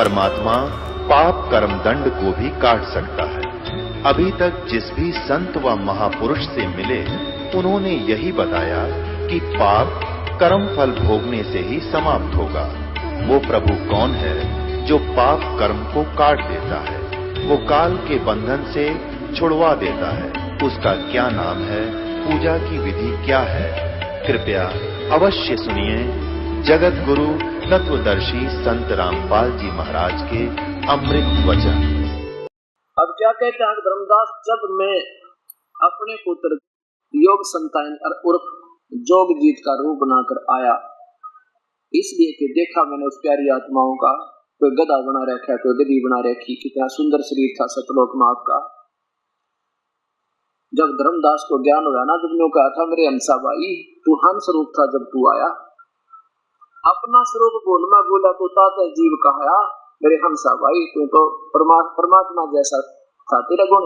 परमात्मा पाप कर्म दंड को भी काट सकता है। अभी तक जिस भी संत व महापुरुष से मिले, उन्होंने यही बताया कि पाप कर्म फल भोगने से ही समाप्त होगा। वो प्रभु कौन है जो पाप कर्म को काट देता है, वो काल के बंधन से छुड़वा देता है। उसका क्या नाम है, पूजा की विधि क्या है? कृपया अवश्य सुनिए जगत गुरु तत्वदर्शी संत रामपाल जी महाराज के अमृत वचन। अब क्या कहते हैं धर्मदास, जब मैं अपने पुत्र योग संतान उर्फ जोगजीत का रूप बनाकर आया, इसलिए कि देखा मैंने उस प्यारी आत्माओं का, कोई गधा बना रखा है, कोई गधी बना रखी, कितना सुंदर शरीर था सतलोक में आपका। जब धर्मदास को ज्ञान हुआ ना, जब ने कहा था मेरे हंसा भाई तू हंस रूप था, जब तू आया अपना स्वरूप बोल, मैं बोला तो ताते जीव कहा मेरे हंसा भाई तू तो परमात्मा जैसा था, तेरा गुण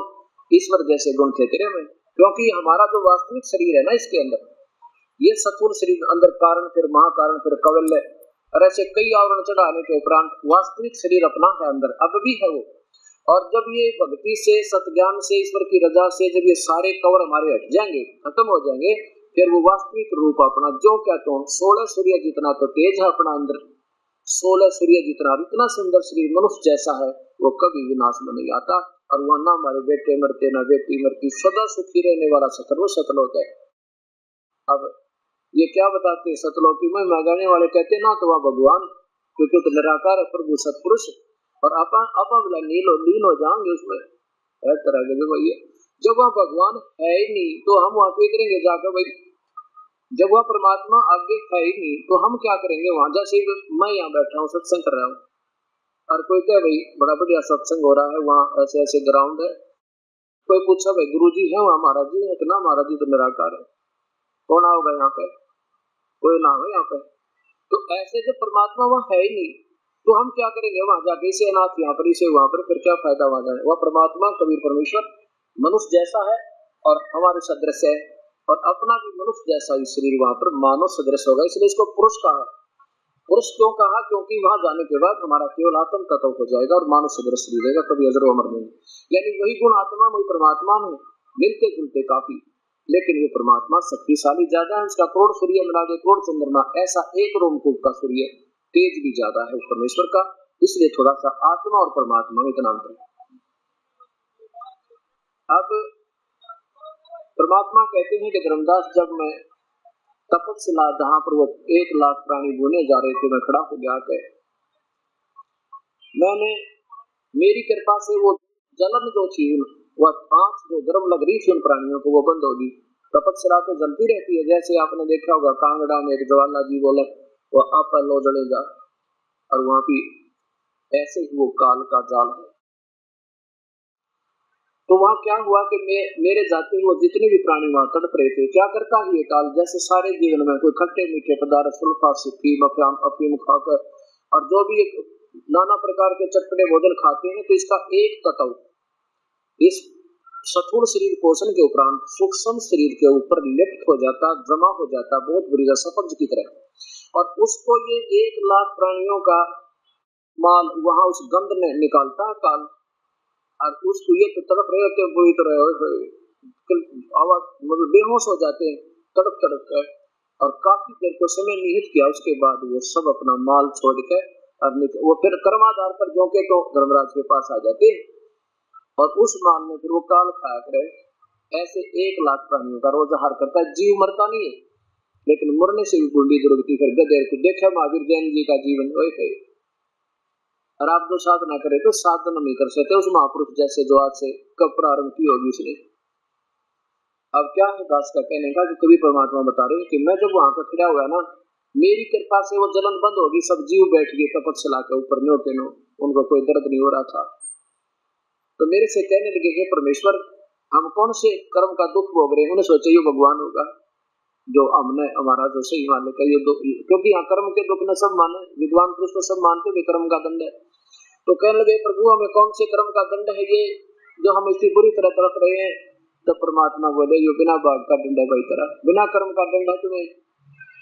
ईश्वर जैसे गुण थे तेरे में। क्योंकि हमारा जो वास्तविक शरीर है ना, इसके अंदर ये सत्वर शरीर, अंदर कारण फिर महाकारण फिर कवल्य और ऐसे कई आवरण चढ़ाने के उपरांत वास्तविक शरीर अपना है अंदर, अब भी है वो। और जब ये भक्ति से सतज्ञान से ईश्वर की रजा से जब ये सारे कवर हमारे हट जाएंगे, खत्म हो जाएंगे, फिर वो वास्तविक रूप अपना जो कहते हो 16 सूर्य जितना तो तेज है अपना अंदर, 16 सूर्य जितना इतना सुंदर शरीर मनुष्य जैसा है, वो कभी विनाश में नहीं आता। और वह ना हमारे बेटे मरते ना बेटी मरती, सदा सुखी रहने वाला सतलोक है। अब ये क्या बताते सतलोकी में गाने वाले कहते ना तो वह भगवान, क्योंकि तो निराकार प्रभु सतपुरुष, और आप लीन हो जाएंगे उसमें तरह के भैया। जब वह भगवान है ही नहीं तो हम वहां क्या करेंगे जाकर भाई? जब वह परमात्मा आगे है ही नहीं तो हम क्या करेंगे वहां? जैसे मैं यहाँ बैठा हूँ सत्संग कर रहा हूँ, और कोई कहे भाई बड़ा बढ़िया सत्संग हो रहा है, वहाँ ऐसे ऐसे ग्राउंड है, कोई पूछा भाई गुरु जी है वहाँ, महाराज जी है ना? महाराज जी तो निराकार है, कौन आओगे यहाँ पे? कोई ना हो यहाँ पे। तो ऐसे जब परमात्मा वहाँ है ही नहीं तो हम क्या करेंगे वहां जाके? इसे अनाथ यहाँ पर, इसे वहां पर, फिर क्या फायदा वहां जाए? वह परमात्मा कबीर परमेश्वर मनुष्य जैसा है और हमारे सदृश है, और अपना भी मनुष्य जैसा ही शरीर वहां पर मानव सदृश होगा, इसलिए इसको पुरुष कहा। पुरुष क्यों कहा? क्योंकि वहां जाने के बाद हमारा केवल आत्म तत्व हो जाएगा और मानव सदृश शरीर रहेगा, कभी अजर अमर नहीं। यानी वही गुण आत्मा वही परमात्मा में मिलते जुलते काफी, लेकिन वो परमात्मा शक्तिशाली ज्यादा है, उसका करोड़ सूर्य मिला दे, करोड़ चंद्रमा, ऐसा एक रोमकूप का सूर्य तेज भी ज्यादा है उस परमेश्वर का, इसलिए थोड़ा सा आत्मा और परमात्मा में इतना अंतर है। अब परमात्मा कहते हैं कि धर्मदास, जब मैं तपस्या जहां पर वो 1 लाख प्राणी बोने जा रहे थे, मैं खड़ा हो गया के मैंने, मेरी कृपा से वो जलन जो थी, वह आंख जो गर्म लग रही थी उन प्राणियों को, वो बंद होगी। तपस्या तो जलती रहती है, जैसे आपने देखा होगा कांगड़ा में एक जवाहरलाल जी बोले वो आप लो जड़े जा, और वहां भी ऐसे ही वो काल का जाल है। तो वहां क्या हुआ कि मेरे जाते ही वो जितने भी प्राणी वहां तड़प रहे थे, क्या करता है ये काल? जैसे सारे जीवन में कोई खट्टे मीठे पदार्थ, सुल्फा सिक्की अफीम खाकर और जो भी नाना प्रकार के चटपटे भोजन खाते हैं, तो इसका एक तत्व इस स्थूल शरीर पोषण के उपरांत सूक्ष्म शरीर के ऊपर लिप्त हो जाता, जमा हो जाता, बहुत बुरी सफंज की तरह, और उसको ये 1 लाख प्राणियों का माल वहां उस गंध ने निकालता है काल, और उसको ये तो तड़प रहे होते बुरी तरह, आवाज मतलब बेहोश हो जाते हैं तड़प तड़प कर, और काफी देर को समय निहित किया, उसके बाद वो सब अपना माल छोड़ के और वो फिर कर्माधार पर जो के तो धर्मराज के पास आ जाते हैं, और उस माल में फिर वो काल खाया करे। ऐसे 1 लाख प्राणियों का रोज आहार करता है। जीव मरता नहीं है, लेकिन मरने से भी कुंडी दुर्गति। फिर गदेर को देखा महावीर जैन जी का जीवन, और आप जो साधना करे तो साधना नहीं कर सकते उस महापुरुष जैसे जो आज से कब प्रारंभ की होगी उसने। अब क्या है दास का कहने का कि कभी परमात्मा बता रहे कि मैं जब वहां पर खड़ा हुआ ना, मेरी कृपा से वो जलन बंद होगी, सब जीव बैठ गए तपस्या के ऊपर, नो उनको कोई दर्द नहीं हो रहा था। तो मेरे से कहने लगे हे परमेश्वर, हम कौन से कर्म का दुख भोग रहे हैं? उन्हें सोचा ये भगवान होगा जो हमने हमारा जो सही मान लेकर ये दुख, क्योंकि यहाँ कर्म के दुख ने सब माने, विद्वान पुरुष तो सब मानते भी कर्म का दंड है। तो कहने लगे प्रभु हमें कौन से कर्म का दंड है ये जो हम इसकी बुरी तरह तड़प रहे हैं? तो परमात्मा बोले ये बिना भाग का दंड है भाई, तरह बिना कर्म का दंड है तुम्हें,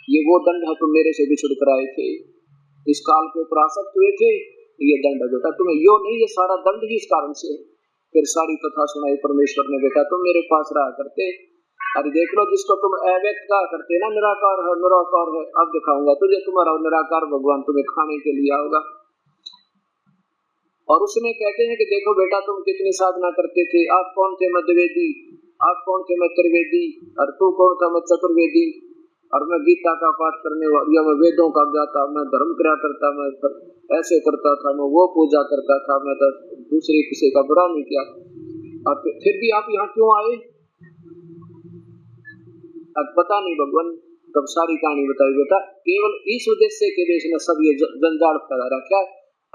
ये वो दंड है तुम मेरे से बिछुड़ कर आए थे, इस काल के ऊपर आसक्त हुए थे, ये दंड है बेटा तुम्हें, यो नहीं ये सारा दंड ही इस कारण से। फिर सारी कथा सुनाई परमेश्वर ने, बेटा तुम मेरे पास रहा करते, अरे देख लो जिसको तुम अव्यक्त कहा करते ना, निराकार है निराकार है, अब दिखाऊंगा तुझे तुम्हारा निराकार भगवान तुम्हें खाने के लिए आओगा। और उसमें कहते हैं कि देखो बेटा तुम कितनी साधना करते थे, आप कौन थे मध्यवेदी, आप कौन थे मैं त्रिवेदी, और तू कौन था मैं चतुर्वेदी, और मैं गीता का पाठ करने वाला, मैं वेदों का ज्ञाता, मैं धर्म क्रिया करता, मैं ऐसे करता था, मैं वो पूजा करता था, मैं तो दूसरे किसी का बुरा नहीं किया, और फिर भी आप यहाँ क्यों आए? अब पता नहीं भगवान, तब सारी कहानी बताई बेटा, केवल इस उद्देश्य के लिए इसने सब ये जंजाल फैला रखा,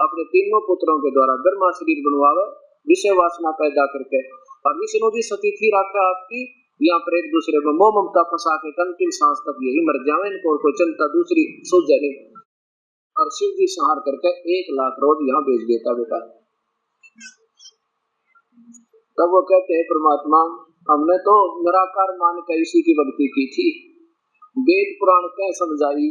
अपने तीनों पुत्रों के द्वारा ब्रह्मा शरीर बनवावे विषय वासना पैदा करके, और विष्णु जी सती थी रखा आपकी यहाँ पर एक दूसरे में मोह ममता फंसा के अंतिम सांस तक यही मर जावे, इनको कोई चिंता दूसरी सोच नहीं। और शिव जी संहार करके 1 लाख रोज यहाँ भेज देता बेटा। तब वो कहते हैं परमात्मा हमने तो निराकार मान के इसी की भक्ति की थी, वेद पुराण क्या समझाई,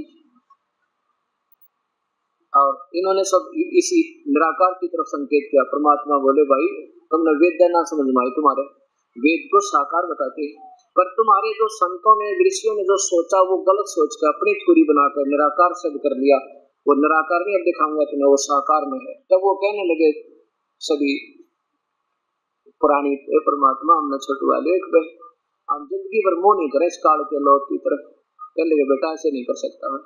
और इन्होंने सब इसी निराकार की तरफ संकेत किया। परमात्मा बोले भाई तुमने वेद ना समझ में आई, तुम्हारे वेद को साकार बताते, पर तुम्हारे जो संतों ने ऋषियों ने जो सोचा वो गलत सोच कर अपनी थ्योरी बनाकर निराकार सिद्ध कर लिया, वो निराकार नहीं अब दिखाऊंगा तुम्हें, वो साकार में है। तब वो कहने लगे सभी पुरानी परमात्मा हमने छोटू वाले हम जिंदगी भर मोह नहीं करें इस काल के लोग की तरफ। कहने लगे बेटा ऐसे नहीं कर सकता मैं,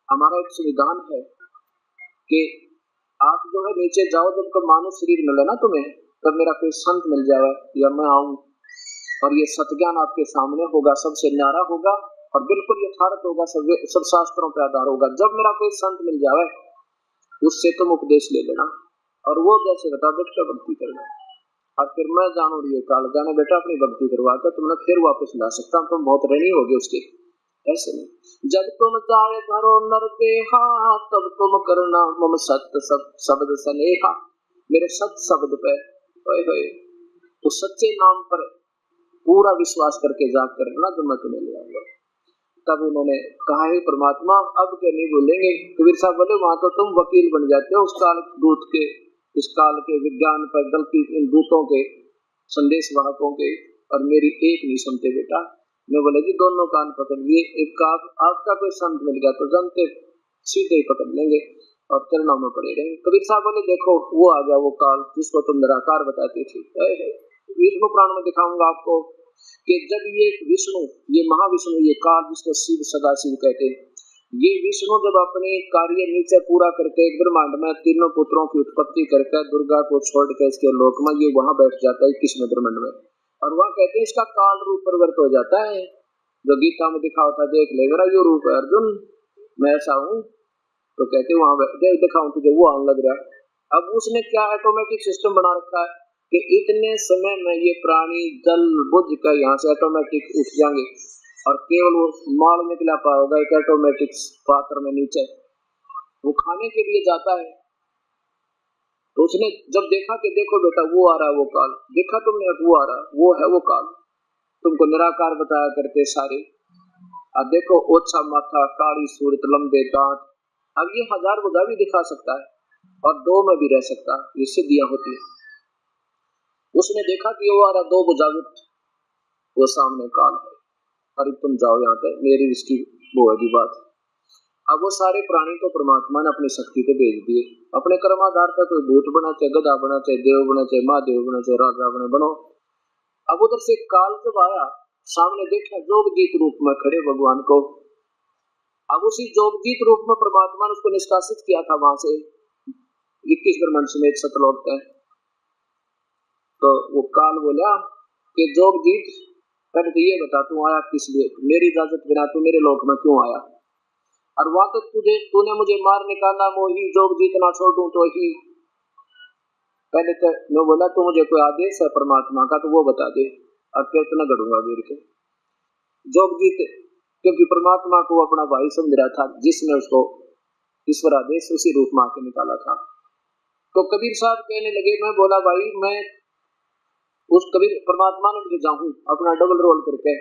हमारा एक संविधान है कि आप जो है नीचे जाओ, जब का मानव शरीर मिले ना तुम्हें, तब मेरा कोई संत मिल जाए या मैं आऊं और ये सत्ज्ञान आपके सामने होगा, सबसे न्यारा होगा और बिल्कुल यथार्थ होगा, सब शास्त्रों पे आधार होगा। जब मेरा कोई संत मिल जाए उससे तुम उपदेश ले लेना, और वो जैसे बता बेटा भक्ति करना, और फिर मैं जानू ये काल जाने बेटा अपनी भक्ति करवा कर तुमने फिर वापस ला सकता हूँ, तुम बहुत ऋणी होगे उसके। ऐसे नहीं, जब तुम जाए धरो नर देहा तब तुम करना मम सत्य शब्द सनेहा, मेरे सत्य शब्द पे तो सच्चे नाम पर पूरा विश्वास करके जाग करना जो मैं तुम्हें ले आऊंगा। तब उन्होंने कहा है परमात्मा अब के नहीं बोलेंगे। कबीर साहब बोले वहां तो तुम वकील बन जाते हो उस काल दूत के, इस काल के विज्ञान पर गलती इन दूतों के संदेश वाहकों के, और मेरी एक नहीं सुनते बेटा। मैं बोले जी दोनों कान पकड़ लिए, एक आपका कोई संत मिल गया तो जनते सीधे ही पकड़ लेंगे और चरणों में पड़े रहेंगे। कबीर साहब बोले देखो वो आ गया वो काल जिसको तुम निराकार बताते थे। विष्णु पुराण में दिखाऊंगा आपको कि जब ये विष्णु, ये महाविष्णु, ये काल जिसको शिव सदाशिव कहते हैं, ये विष्णु जब अपने कार्य नीचे पूरा करके एक ब्रह्मांड में तीनों पुत्रों की उत्पत्ति करके दुर्गा को छोड़ के इसके लोक में ये वहां बैठ जाता है 21वें ब्रह्मांड में, और वहां कहते हैं इसका काल रूप परिवर्तित हो जाता है, जो गीता में दिखा होता है देख ले मेरा ये रूप है अर्जुन मैं ऐसा हूँ, तो कहते हैं वहां देख दिखाऊं तुझे, वो आने लग रहा है। अब उसने क्या ऑटोमेटिक सिस्टम बना रखा है कि इतने समय में ये प्राणी जल बुझ कर यहाँ से ऑटोमेटिक उठ जाएंगे और केवल वो माल निकला पाएगा एक ऑटोमेटिक पात्र में नीचे, वो खाने के लिए जाता है। तो उसने जब देखा कि देखो बेटा वो आ रहा है वो काल, देखा तुमने वो आ रहा वो है वो काल, तुमको निराकार बताया करते सारे, अब देखो ओछा माथा काली सूरत लंबे दांत, अब ये 1000 भुजा भी दिखा सकता है और 2 में भी रह सकता है, ये सिद्धियां होती है। उसने देखा कि वो आ रहा 2 भुजा वो सामने काल है, अरे तुम जाओ यहाँ पे मेरी इसकी वो है बात। अब वो सारे प्राणी तो परमात्मा ने अपनी शक्ति पे भेज दिए, अपने कर्माधार पर कोई भूत बना चाहे गधा बना चाहे देव बना चाहे महादेव बना चाहे राजा बनो। अब उधर से काल जब आया सामने देखा जोगजीत रूप में खड़े भगवान को, अब उसी जोगजीत रूप में परमात्मा ने उसको निष्कासित किया था वहां से 21 ब्रह्मांड समेत सतलोक तक। तो वो काल बोला कि जोगजीत पहले तो ये बता तू आया किस लिए, मेरी इजाजत बिना तू मेरे लोक में क्यों आया, और वहां तक तूने मुझे मार निकाला मोही जोग जीतना छोड़ू तो ही। पहले तो मैं बोला तू मुझे कोई आदेश है परमात्मा का तो वो बता दे, अब फिर तो न गढ़ूंगा गिर के। जोग जीत क्योंकि परमात्मा को अपना भाई समझ रहा था जिसने उसको ईश्वर आदेश उसी रूप में आके निकाला था। तो कबीर साहब कहने लगे, मैं बोला भाई मैं उस कबीर परमात्मा ने मुझे जाऊं अपना डबल रोल करके,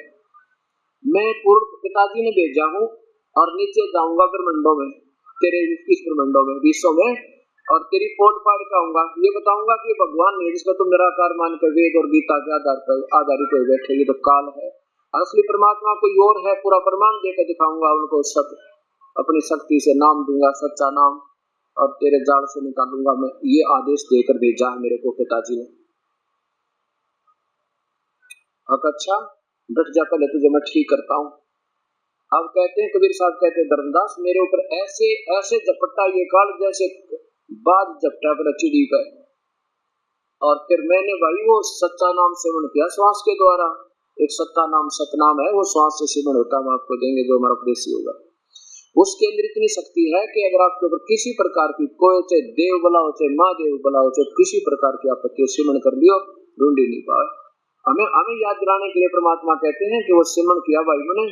मैं पूर्व पिताजी ने भेजा हूं और नीचे जाऊंगा ब्रह्मंडों में तेरे 21 ब्रह्मंडों में 20 में, और तेरी पोट पाड़ के आऊंगा, ये बताऊंगा कि भगवान नहीं जिसका तुम निराकार मान कर वेद और गीता के आधार पर आधारित हो बैठे, ये तो काल है। असली परमात्मा कोई और है, पूरा प्रमाण देकर दिखाऊंगा उनको, सब अपनी शक्ति से नाम दूंगा, सच्चा नाम, और तेरे जाल से निकालूंगा मैं, ये आदेश देकर भेजा है मेरे को पिताजी ने। अब अच्छा डट जा, पहले तुझे मैं ठीक करता हूँ। अब कहते हैं कबीर साहब कहते हैं धर्मदास मेरे ऊपर ऐसे ऐसे झपटा ये काल जैसे बाद झपटा पर चिड़ी पे, और फिर मैंने भाई वो सच्चा नाम सेवन किया श्वास के द्वारा। एक सत्ता नाम सतनाम है, वो श्वास से सेवन होता है, हम आपको देंगे जो हमारा उपदेशी होगा। उसके अंदर इतनी शक्ति है कि अगर आपके ऊपर किसी प्रकार की कोई चाहे देव बला हो चाहे महादेव बला हो चाहे किसी प्रकार की आपत्ति सेवन कर लियो, ढूंढ ही नहीं पाए। हमें याद दिलाने के लिए परमात्मा कहते हैं कि वो सेवन किया भाई मैंने,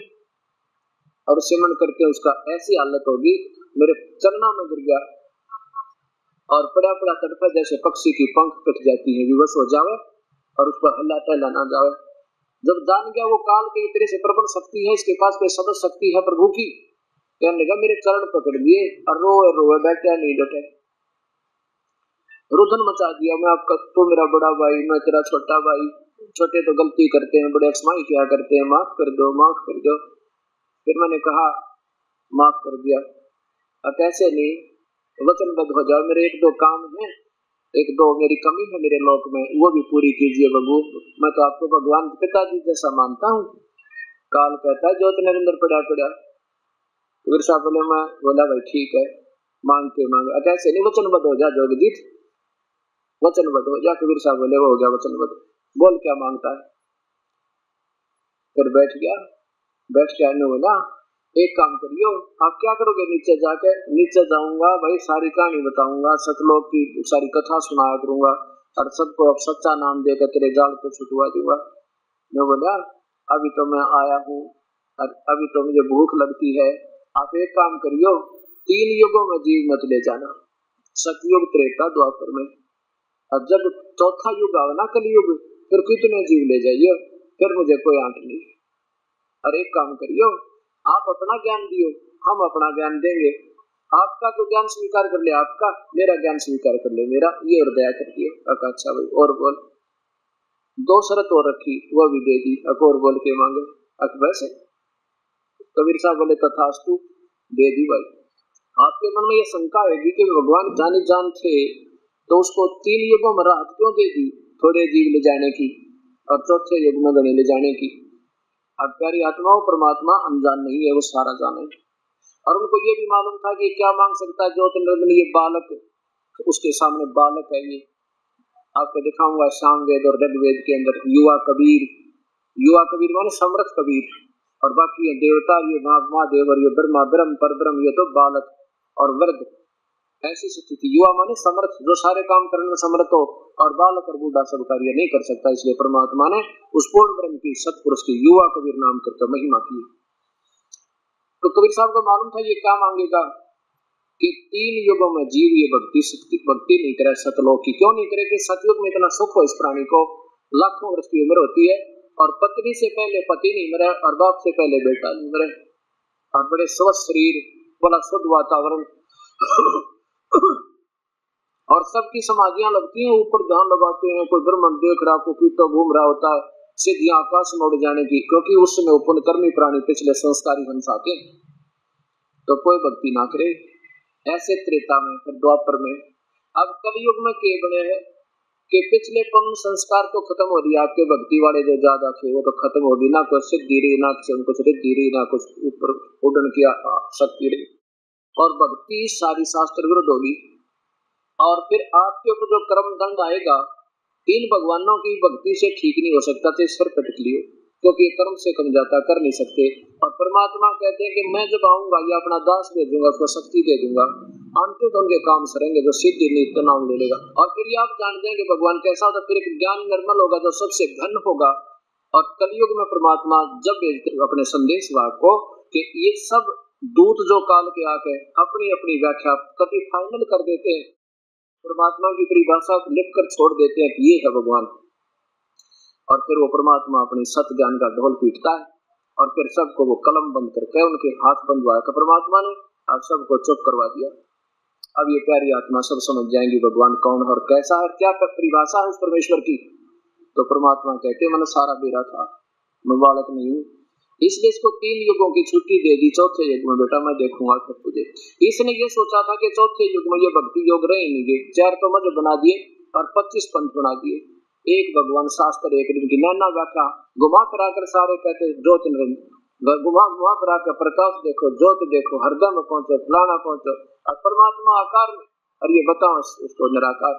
और सेवन करके उसका ऐसी हालत होगी मेरे चरणों में गिर गया और पड़ा पड़ा तड़पा जैसे पक्षी की पंख कट जाती है, विवश हो जावे और उस पर हल्ला टहला ना जावे। जब जान गया वो काल की तरह से प्रबल शक्ति है, इसके पास कोई सदस्य शक्ति है प्रभु की, कहने लगा मेरे चरण पकड़ लिए और रोए बैठे नहीं डटे, रुदन मचा दिया। मैं आपका तो मेरा बड़ा भाई, मैं तेरा छोटा भाई, छोटे तो गलती करते हैं, बड़े अक्षमाई क्या करते हैं, माफ कर दो माफ कर दो। फिर मैंने कहा माफ कर दिया, अब कैसे नहीं, वचनबद्ध हो जाओ, मेरे एक दो काम है, एक दो मेरी कमी है मेरे लोक में, वो भी पूरी कीजिए बबू, मैं तो आपको भगवान के पिताजी जैसा मानता हूँ। काल कहता है ज्योत नरेंद्र पड़ा पड़ा, कबीर साहब बोले, मैं बोला भाई ठीक है मांगते मांगे, कैसे नहीं, वचनबद्ध हो जा जोगजीत, वचनबद्ध हो जा। कबीर साहब बोले वो हो गया वचनबद्ध, बोल क्या मांगता है। फिर बैठ गया, बैठ के आने बोला एक काम करियो, आप क्या करोगे, नीचे जाके, नीचे जाऊंगा भाई, सारी कहानी बताऊंगा, सतलोक की सारी कथा सुनाया करूंगा और सबको अब सच्चा नाम देकर तेरे जाल को छुटवा दूंगा। मैं बोला अभी तो मैं आया हूँ और अभी तो मुझे भूख लगती है, आप एक काम करियो, 3 युगों में जीव मत ले जाना, सतयुग त्रेता द्वापर में, और जब चौथा युग आवे ना कलयुग, फिर कितने जीव ले जाइए, फिर मुझे कोई आंट नहीं। और एक काम करियो, आप अपना ज्ञान दियो, हम अपना ज्ञान देंगे, आपका तो ज्ञान स्वीकार कर ले आपका, मेरा ज्ञान स्वीकार कर ले मेरा, ये और दया कर दियो। अच्छा भाई और बोल, 2 शर्त और रखी, वो भी दे दी, और बोल के मांगे। वैसे कबीर साहब बोले तथास्तु, दे दी भाई। आपके मन में ये शंका होगी कि भगवान जाने जान थे तो उसको 3 युगों में राहत क्यों दे दी, थोड़े जीव ले जाने की और चौथे युग में गणे ले जाने की। अब प्यारी आत्माओं, परमात्मा अनजान नहीं है, वो सारा जाने, और उनको ये भी मालूम था कि क्या मांग सकता है ज्योतिर्नंदन, ये बालक, उसके सामने बालक है। ये आपको दिखाऊंगा सामवेद और ऋग्वेद के अंदर युवा कबीर माने समर्थ कबीर, और बाकी ये देवता, ये महादेव और ये ब्रह्मा ब्रह्म पर ब्रह्म, ये तो बालक और वर्ग, ऐसी स्थिति। युवा माने समर्थ, जो सारे काम करने में समर्थ हो, और बालक और बूढ़ा सब कार्य नहीं कर सकता, इसलिए परमात्मा ने उस पूर्ण ब्रह्म की सतपुरुष की युवा कबीर नाम करके महिमा की। तो कबीर साहब को मालूम था ये क्या मांगेगा कि 3 युगों में जीव ये भक्ति नहीं करे सतलोक की। क्यों नहीं करे कि सतयुग में इतना सुख हो इस प्राणी को, लाखों वर्ष की उम्र होती है, और पत्नी से पहले पति नहीं मरे और बाप से पहले बेटा नहीं मरे, और बड़े स्वस्थ शरीर, बड़ा शुद्ध वातावरण और सबकी समाधियां लगती हैं, ऊपर ध्यान लगाते हैं, कोई ब्रह्मन देख रहा, कोई कीर्तन घूम रहा होता है, सिद्धियां आकाश में उड़ जाने की, क्योंकि उस समय पुण्यकर्मी प्राणी पिछले संस्कारी हंस आते, तो कोई भक्ति ना करे। ऐसे त्रेता में, फिर द्वापर में, अब कलयुग में के बने हैं कि पिछले पुण्य संस्कार तो खत्म हो रही, आपके भक्ति वाले जो ज्यादा थे वो तो खत्म होगी, ना कुछ सिद्धि रही, ना कुछ रिद्धि रही, ना कुछ ऊपर उड़न की शक्ति रही, और भक्ति सारी शास्त्र विरुद्ध होगी। और फिर आपके ऊपर जो कर्म दंड आएगा, 3 भगवानों की भक्ति से ठीक नहीं हो सकता, तो सिर पटक लियो, क्योंकि कर्म से कम जाता, कर नहीं सकते। और परमात्मा कहते हैं कि मैं जब आऊंगा ये अपना दास भेजूंगा, उसको शक्ति दे दूंगा, अंत तो उनके काम सरेंगे, जो सिद्धि नित्य नाम ले लेगा। और फिर ये आप जान जाएंगे भगवान कैसा होता, फिर एक ज्ञान निर्मल होगा जो सबसे घन होगा। और कलयुग में परमात्मा जब भेजते अपने संदेश वाहक को कि ये सब दूत जो काल के आके अपनी अपनी व्याख्या कभी फाइनल कर देते हैं, परमात्मा की परिभाषा लिख कर छोड़ देते हैं कि ये है भगवान, और फिर वो परमात्मा अपनी सत्य ज्ञान का ढोल पीटता है, और फिर सबको वो कलम बंद करके उनके हाथ बंधवाया परमात्मा ने, और सबको चुप करवा दिया। अब ये प्यारी आत्मा सब समझ जाएंगी भगवान कौन है और कैसा है, क्या परिभाषा है उस परमेश्वर की। तो परमात्मा कहते मन सारा बेरा था, मैं बालक नहीं हूँ, इसलिए इसको 3 युगों की छुट्टी दे दी। चौथे युग में बेटा मैं देखूंगा फिर तुझे। इसने ये सोचा था कि चौथे युग में ये भक्ति योग रहे नहीं गए, 4 तो मज बना दिए और 25 पंथ बना दिए। एक भगवान शास्त्र, एक दिन की नाना व्याख्या, घुमा फिरा कर सारे कहते ज्योत घुमा फिरा कर प्रकाश देखो, ज्योत देखो, हरदम पहुंचो, फलाना पहुंचो, और परमात्मा आकार में, और ये बताओ उसको निराकार।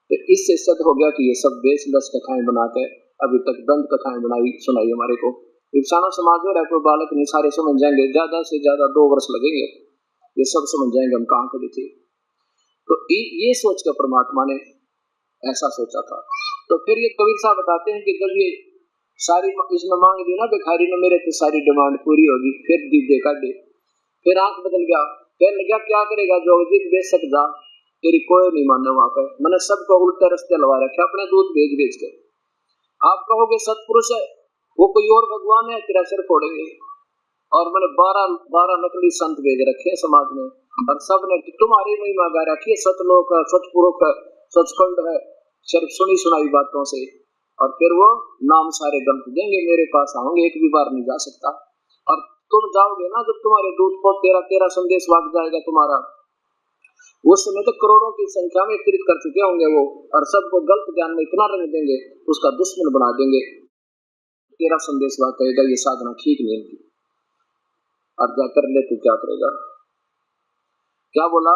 तो इससे सिद्ध हो गया कि ये सब बेसलस कथाएं बनाते अभी तक दंत कथाएं बनाई सुनाई हमारे को। विपसाना समाज में कोई बालक नहीं, सारे समझ जाएंगे, ज्यादा से ज्यादा 2 वर्ष लगेंगे, ये सब समझ जाएंगे हम कहाँ खड़े थे। तो ये सोच कर परमात्मा ने ऐसा सोचा था। तो फिर ये कबीर साहब बताते हैं कि जब ये सारी इसने मांग दी ना भिखारी ने, मेरे तो सारी डिमांड पूरी होगी, फिर दीदे का दे, फिर आंख बदल गया, कहने लगा क्या करेगा जोगजीत बेशक जा, तेरी कोई नहीं माने वहां पर, मैंने सबको उल्टे रास्ते लगा रखे अपने दूध बेच के। आप कहोगे सतपुरुष है वो कोई और भगवान है, तेरा सिर फोड़ेंगे। और मैंने 12 नकली संत भेज रखे समाज में, और सब ने तुम्हारी महिमा गा रखी है, सतलोक है, सतपुरुष है, सचखंड है, सिर्फ सुनी सुनाई बातों से। और फिर वो नाम सारे गलत देंगे, मेरे पास आओगे, एक भी बार नहीं जा सकता। और तुम जाओगे ना जब तुम्हारे दूध को तेरा संदेश भाग जाएगा तुम्हारा, उस समय तो करोड़ों की संख्या में वितरित कर चुके होंगे वो, और सबको गलत ज्ञान में इतना रंग देंगे, उसका दुश्मन बना देंगे। तेरा संदेश भाग कहेगा ये साधना ठीक नहीं थी, और जाकर ले तू क्या करेगा। क्या बोला,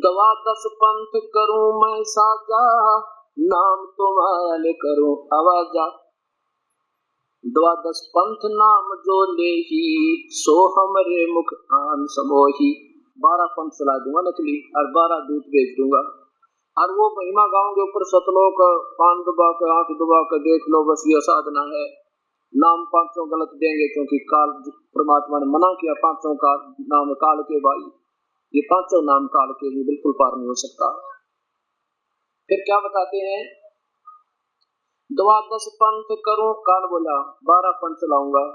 दवा 10 पंथ करूं मैं साजा, नाम तुम्हारा ले करूं आवाजा। 10 पंथ नाम जो ले ही, सो हमरे मुख आन समोही। 12 पंथ चला दूंगा नकली, और 12 दूत बेच दूंगा, और वो महिमा गाओगे ऊपर सतलोक, पान दबा के आंख दबा के देख लो, बस ये साधना है। नाम 5 गलत देंगे, क्योंकि काल परमात्मा ने मना किया, 5 का नाम काल के भाई, ये 5 नाम काल के भी बिल्कुल पार नहीं हो सकता। फिर क्या बताते हैं, 10 पंथ करूं, काल बोला 12 पंथ चलाऊंगा,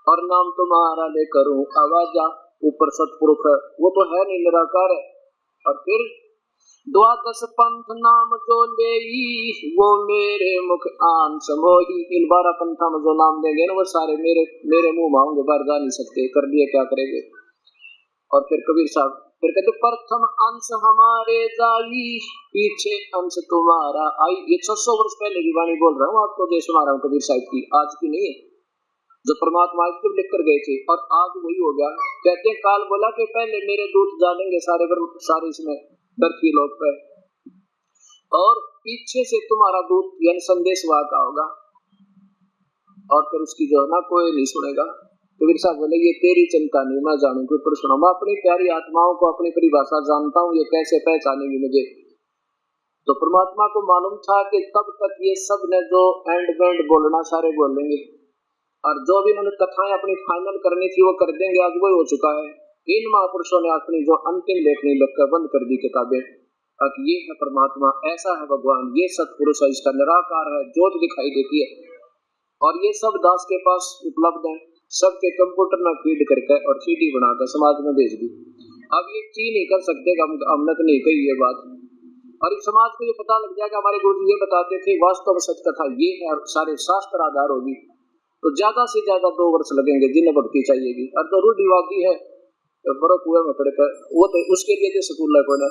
और नाम तुम्हारा ले करूं आवाजा। ऊपर सतपुरुष है, वो तो है नहीं, निराकार है। और फिर 10 पंथ नाम जो ले, वो मेरे मुख आन समोही। इन 12 पंथा में जो नाम देंगे ना, वो सारे मेरे मुंह मांगे, बाहर जा नहीं सकते, कर लिए क्या करेंगे। और फिर कबीर साहब फिर कहते, प्रथम अंश हमारे जाई, पीछे अंश तुम्हारा आई। ये 600 वर्ष पहले की वाणी बोल रहा हूँ आपको, जो सुना रहा हूँ कबीर साहब की, आज की नहीं है, जो परमात्मा आज लिख कर गए थे, और आज वही हो गया। कहते हैं काल बोला कि पहले मेरे दूत जानेंगे सारे इसमें धरती लोक पे, और पीछे से तुम्हारा दूत यानी संदेश वाहक होगा, और फिर उसकी जो है ना कोई नहीं सुनेगा। कबीर साहब बोले ये तेरी चिंता नहीं, मैं जानू के ऊपर सुना, मैं अपनी प्यारी आत्माओं को अपनी परिभाषा जानता हूँ, ये कैसे पहचानेंगे मुझे। तो परमात्मा को मालूम था कि तब तक ये सब ने जो एंड बैंड बोलना सारे बोल लेंगे, और जो भी उन्होंने कथाएं अपनी फाइनल करनी थी वो कर देंगे, आज वही हो चुका है। इन महापुरुषों ने अपनी जो अंतिम लेखनी लिखकर बंद कर दी किताबें। अब ये है परमात्मा, ऐसा है भगवान, ये सतपुरुष है, इसका निराकार है, ज्योत दिखाई देती है, और ये सब दास के पास उपलब्ध है, सबके कंप्यूटर में फीड करके और सीडी बनाकर समाज में भेज दी। अब ये चीज नहीं कर सकते हमने तो नहीं कही ये बात, और इस समाज को ये पता लग जाएगा, हमारे गुरु जी ये बताते थे वास्तव सच कथा ये है, सारे शास्त्र आधार होगी, तो ज्यादा से ज्यादा 2 वर्ष लगेंगे जिन्हें भक्ति चाहिएगी। और जो रूढ़िवादी है तो बड़ो कुएं में पड़कर, वो तो उसके लिए तो स्कूल है कोई,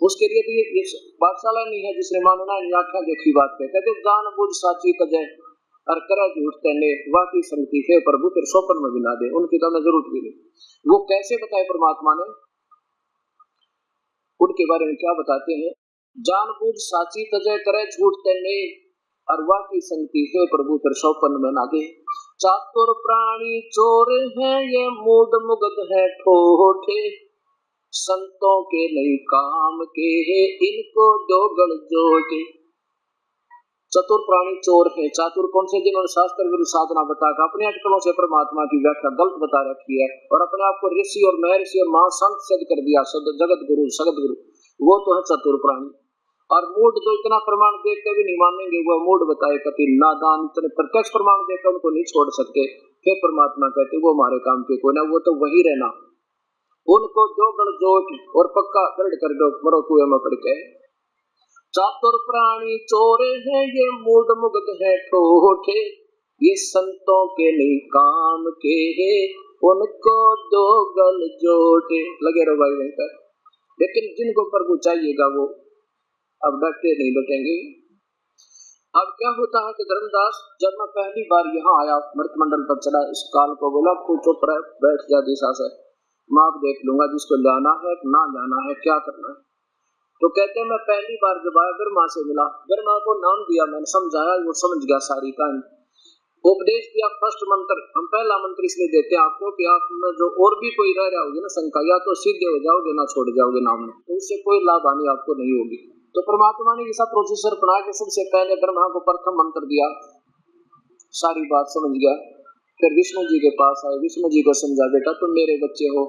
उसके लिए तो ये पाठशाला नहीं है जिसने मानना है आख्या देखी बात कहते जान बुझ साची तजय और करे झूठ तने वाकी संगति है प्रभु फिर सोपन में बिना दे, उनकी तो हमें जरूरत भी नहीं। वो कैसे बताए परमात्मा ने, उनके बारे में क्या बताते हैं, जान बुझ साची तजय करे झूठ तने और वाकी संगति है प्रभु फिर सोपन में ना दे। चातुर प्राणी चोर है ये मूड मुग्ध है ठोठे, संतों के नहीं काम के है इनको दो गण जोटे। चतुर प्राणी चोर है, चातुर कौन से, जिन्होंने शास्त्र विरुद्ध साधना बताकर अपने अटकलों से परमात्मा की व्याख्या गलत बता रखी है और अपने आप को ऋषि और महर्षि और महासंत सिद्ध कर दिया, जगत गुरु सगत गुरु, वो तो है चतुर प्राणी। और मूड जो इतना प्रमाण देख के भी नहीं मानेंगे, वो मूड बताए कति नादान, इतने प्रत्यक्ष प्रमाण देकर उनको नहीं छोड़ सकते, फिर परमात्मा कहते वो हमारे काम के कोई ना, वो तो वही रहना। उनको दो गण जोट और पक्का दृढ़ कर दो, मरो कुएं में पड़ के। चातुर प्राणी चोरे हैं, ये मूड मुग्ध है ठोठे, ये संतों के नहीं काम के है, उनको दो गल जोटे। लगे रहो भाई वहीं पर। लेकिन जिनको प्रभु चाहिएगा वो अब डटे नहीं डटेंगे। अब क्या होता है कि धर्मदास जब मैं पहली बार यहाँ आया, मृत मंडल पर चला, इस काल को बोला तू चुप रह, बैठ जा दिशा से, मैं आप देख लूंगा जिसको लाना है ना लाना है, क्या करना है। तो कहते हैं मैं पहली बार जब आया ब्रह्मा से मिला, ब्रह्मा को नाम दिया, मैंने समझाया, वो समझ गया सारी कहानी, उपदेश दिया। फर्स्ट मंत्र, हम पहला मंत्र इसलिए देते हैं आपको कि आप में जो और भी कोई रह रहा होगी ना शंका, या तो सीधे हो जाओगे ना छोड़ जाओगे नाम में, तो उससे कोई लाभ हानि आपको नहीं होगी। तो परमात्मा ने ऐसा प्रोसेसर बना के सबसे पहले ब्रह्मा को प्रथम मंत्र दिया, सारी बात समझ गया। फिर विष्णु जी के पास आए, विष्णु जी को समझा, बेटा तुम मेरे बच्चे हो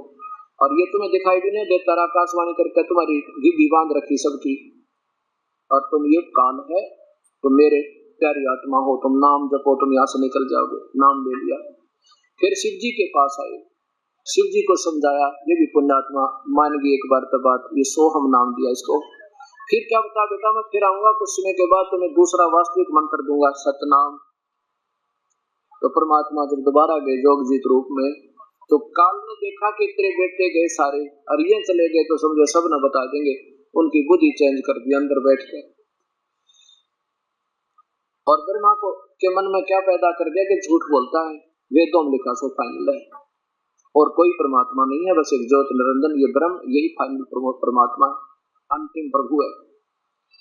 और ये तुम्हें दिखाई भी नहीं देता, आकाशवाणी करके तुम्हारी विधि बांध रखी सबकी, और तुम ये काल है, तुम मेरे प्यारी आत्मा हो, तुम नाम जपो, तुम यहाँ से निकल जाओगे। नाम ले लिया। फिर शिव जी के पास आए, शिव जी को समझाया, ये भी पुण्यात्मा मान गई एक बार तब बात, ये सोहम नाम दिया इसको। फिर क्या बता बेटा, मैं फिर आऊंगा कुछ समय के बाद, तुम्हें दूसरा वास्तविक मंत्र दूंगा, सतनाम। तो परमात्मा जब दोबारा गए जोगजीत रूप में, तो काल ने देखा कि तेरे बेटे गए सारे और ये चले गए, तो समझो सब न बता देंगे। उनकी बुद्धि चेंज कर दी अंदर बैठ के, और ब्रह्मा को के मन में क्या पैदा कर दिया कि झूठ बोलता है, वेदों में लिखा सो फाइनल है और कोई परमात्मा नहीं है, बस एक ज्योत निरंजन, ये ब्रह्म, यही फाइनल परमात्मा है, अंतिम प्रभु है।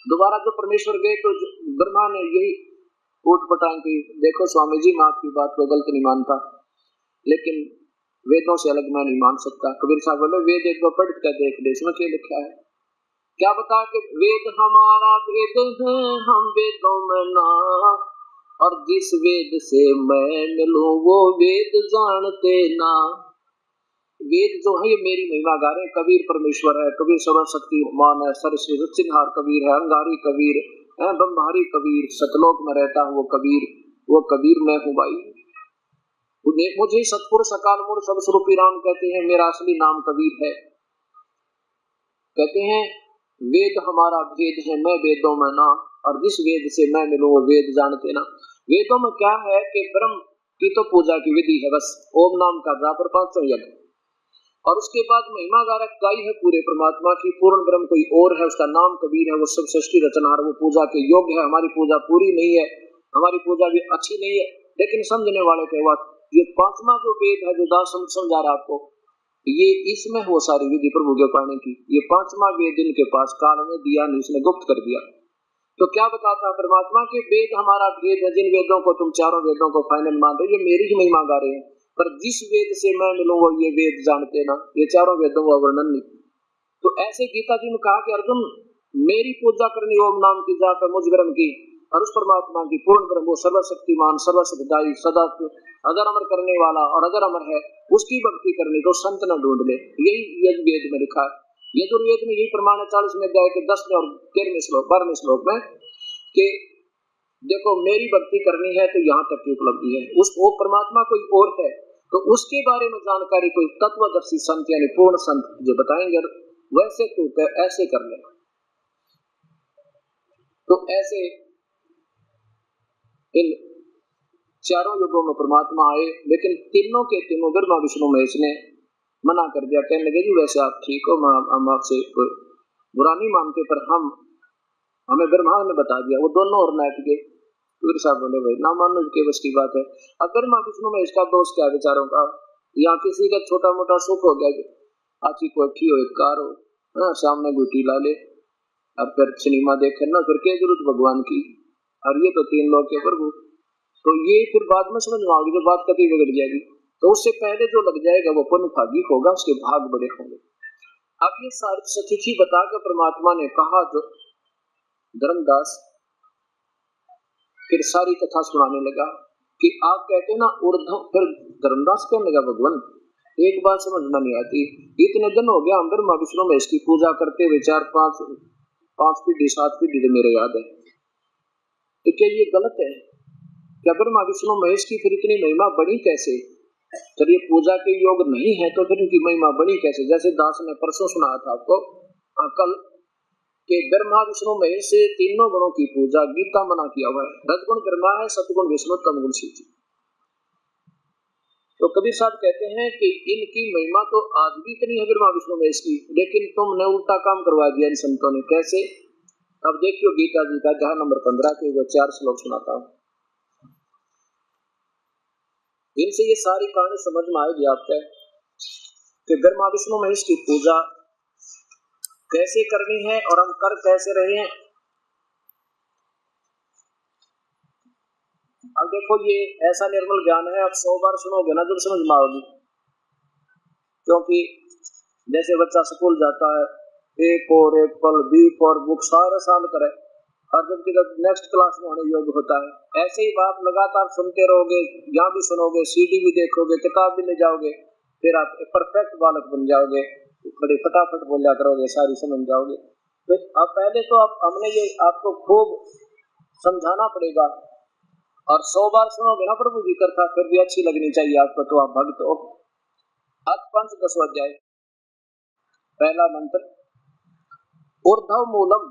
दोबारा जो परमेश्वर गए तो ब्रह्मा ने यही उठ पटांग की, देखो स्वामी जी मैं आपकी बात को गलत नहीं मानता, लेकिन वेदों से अलग मैं नहीं मान सकता। कबीर साहब बोले वेद एक बार पढ़ कर देख ले, इसमें क्या लिखा है। क्या बता कि वेद हमारा वेद है, हम वेदों में ना, और जिस वेद से मैं मिलूं वो वेद जानते ना। वेद जो है ये मेरी महिमा गा रहे, कबीर परमेश्वर है, कबीर सर्वशक्तिमान है, सरस्वती सिंहार कबीर है, अंगारी कबीर है, ब्रह्मारी कबीर, सतलोक में रहता हूँ वो कबीर मैं हूँ भाई। मुझे सतपुरुष अकाल मूर्ख सब स्वरूपी राम कहते हैं, मेरा असली नाम कबीर है। कहते हैं वेद हमारा भेद है, मैं वेदों में ना, और जिस वेद से मैं मिलूं वो वेद जानते ना। वेदों में क्या है कि ब्रह्म की तो पूजा की विधि है, बस ओम नाम का जाप और 500 यज्ञ, और उसके बाद महिमा गाई है पूरे परमात्मा की। पूर्ण ब्रह्म कोई और है, उसका नाम कबीर है, वो सब सृष्टि रचनहार, वो पूजा के योग्य है। हमारी पूजा पूरी नहीं है, हमारी पूजा भी अच्छी नहीं है, लेकिन समझने वाले के बाद ये पांचवा जो वेद है, जो दास समझा रहा आपको, ये इसमें हो सारी विधि प्रभु के पाने की। ये पांचवा वेद इनके पास काल ने दिया नहीं, इसने गुप्त कर दिया। तो क्या बताता है परमात्मा के वेद हमारा भेद है, जिन वेदों को तुम चारों वेदों को फाइनल मान रहे, ये मेरी ही महिमा गा रहे हैं, पर जिस वेद से मैं मिलूं वो ये वेद जानते ना, ये चारों वेदों का वर्णन नहीं। तो ऐसे गीता जी ने कहा कि अर्जुन मेरी पूजा करनी ओम नाम की जाप है, मुझ ब्रह्म की, और उस परमात्मा की पूर्ण ब्रह्म, वो सर्वशक्तिमान सर्वसिद्धदायी सदा अजर अमर करने वाला और अजर अमर है, उसकी भक्ति करनी तो संत न ढूंढ ले। यही वेद में लिखा है। यजुर्वेद में यही प्रमाण है 40वें अध्याय के 10वें और 13वें श्लोक 12वें श्लोक में कि देखो मेरी भक्ति करनी है तो यहाँ तक की उपलब्धि है, उस वो परमात्मा कोई और है, तो उसके बारे में जानकारी कोई तत्वदर्शी संत यानी पूर्ण संत जो बताएंगे, वैसे तू ऐसे कर ले। तो ऐसे इन चारों युगों में परमात्मा आए, लेकिन तीनों के तीनों ब्रह्मा विष्णु महेश ने मना कर दिया, कहने लगे जी वैसे आप ठीक हो, हम आपसे बुरा नहीं मानते, पर हमें ब्रह्मा ने बता दिया। वो दोनों और नाट गए। कबीर साहब बोले भाई ना मानो के बस की बात है। अब ब्रह्मा विष्णु में इसका दोष क्या विचारों का, यहाँ किसी का छोटा मोटा सुख हो गया, आखी कोठी हो, एक कार हो, सामने गुटी ला ले, अब फिर सिनेमा देखे ना, फिर क्या जरूरत भगवान की, और ये तो 3 लोग के प्रभु। तो ये फिर बाद में समझ में आओगी, जो बात कभी बिगड़ जाएगी, तो उससे पहले जो लग जाएगा वो पुण्य भागी होगा, उसके भाग बड़े होंगे। अब ये सारी सतिथि बताकर परमात्मा ने कहा, जो धर्मदास फिर सारी कथा सुनाने लगा कि आप कहते ना ऊर्ध्व, फिर धर्मदास कहने लगा भगवान एक बात समझ में नहीं आती, इतने दिन हो गया हम ब्रह्मा विष्णु में इसकी पूजा करते हुए 4-5 पीढ़ी 7 पीढ़ी तो मेरे याद है, तो क्या ये गलत है? क्या ब्रह्मा विष्णु महेश की फिर इतनी महिमा बढ़ी कैसे? चलिए पूजा के योग नहीं है तो फिर इनकी महिमा बनी कैसे? जैसे दास ने परसों सुनाया था आपको कल के ब्रह्मा विष्णु महेश से तीनों गुणों की पूजा गीता मना किया हुआ है। रजगुण ब्रह्मा है, सतगुण विष्णु, तमगुण शिव जी। तो कबीर साहब कहते हैं कि इनकी महिमा तो आज भी इतनी है ब्रह्मा विष्णु महेश की, लेकिन तुमने उल्टा काम करवा दिया इन संतों ने। कैसे? अब देखियो गीता जी का अध्याय नंबर 15 के वो 4 श्लोक सुनाता हूँ, इनसे ये सारी कहानी समझ में आएगी आपको कि ब्रह्मा विष्णु महेश की पूजा कैसे करनी है और हम कर कैसे रहे हैं। अब देखो ये ऐसा निर्मल ज्ञान है, आप 100 बार सुनोगे ना जब समझ में आओगी। क्योंकि जैसे बच्चा स्कूल जाता है, A for apple, B for book सारे साल करे, और जब नेक्स्ट क्लास में होने योग्य होता है, ऐसे ही बात लगातार सुनते रहोगे, यहाँ भी सुनोगे, सीडी भी देखोगे, किताब भी ले जाओगे, फिर आप परफेक्ट बालक बन जाओगे, बड़े फटाफट बोल जा करोगे, सारी समझ जाओगे। तो अब पहले तो हमने ये आपको खूब समझाना पड़ेगा, और 100 बार सुनोगे ना प्रभु जी करता, फिर भी अच्छी लगनी चाहिए आपको, तो आप भक्त हो। आज 5-10 अध्याय, पहला मंत्र, ऊर्ध्व मूलम।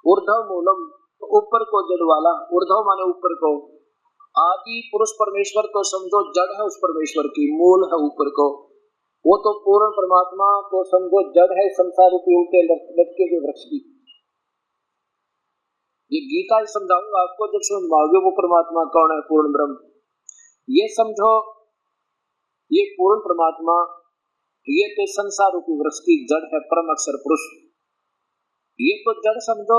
ऊर्ध्व मूलम ऊपर को जड़ वाला, ऊर्ध्व माने ऊपर को, आदि पुरुष परमेश्वर को समझो, जड़ है उस परमेश्वर की, मूल है ऊपर को, वो तो पूर्ण परमात्मा को समझो, जड़ है संसार रूपी उल्टे लटके हुए वृक्ष की। ये गीता समझाऊंगा आपको, जब समझ पाओगे वो परमात्मा कौन है, पूर्ण ब्रह्म। ये समझो, ये पूर्ण परमात्मा, ये तो संसार रूपी वृक्ष की जड़ है, परम अक्षर पुरुष। ये तो जड़ समझो।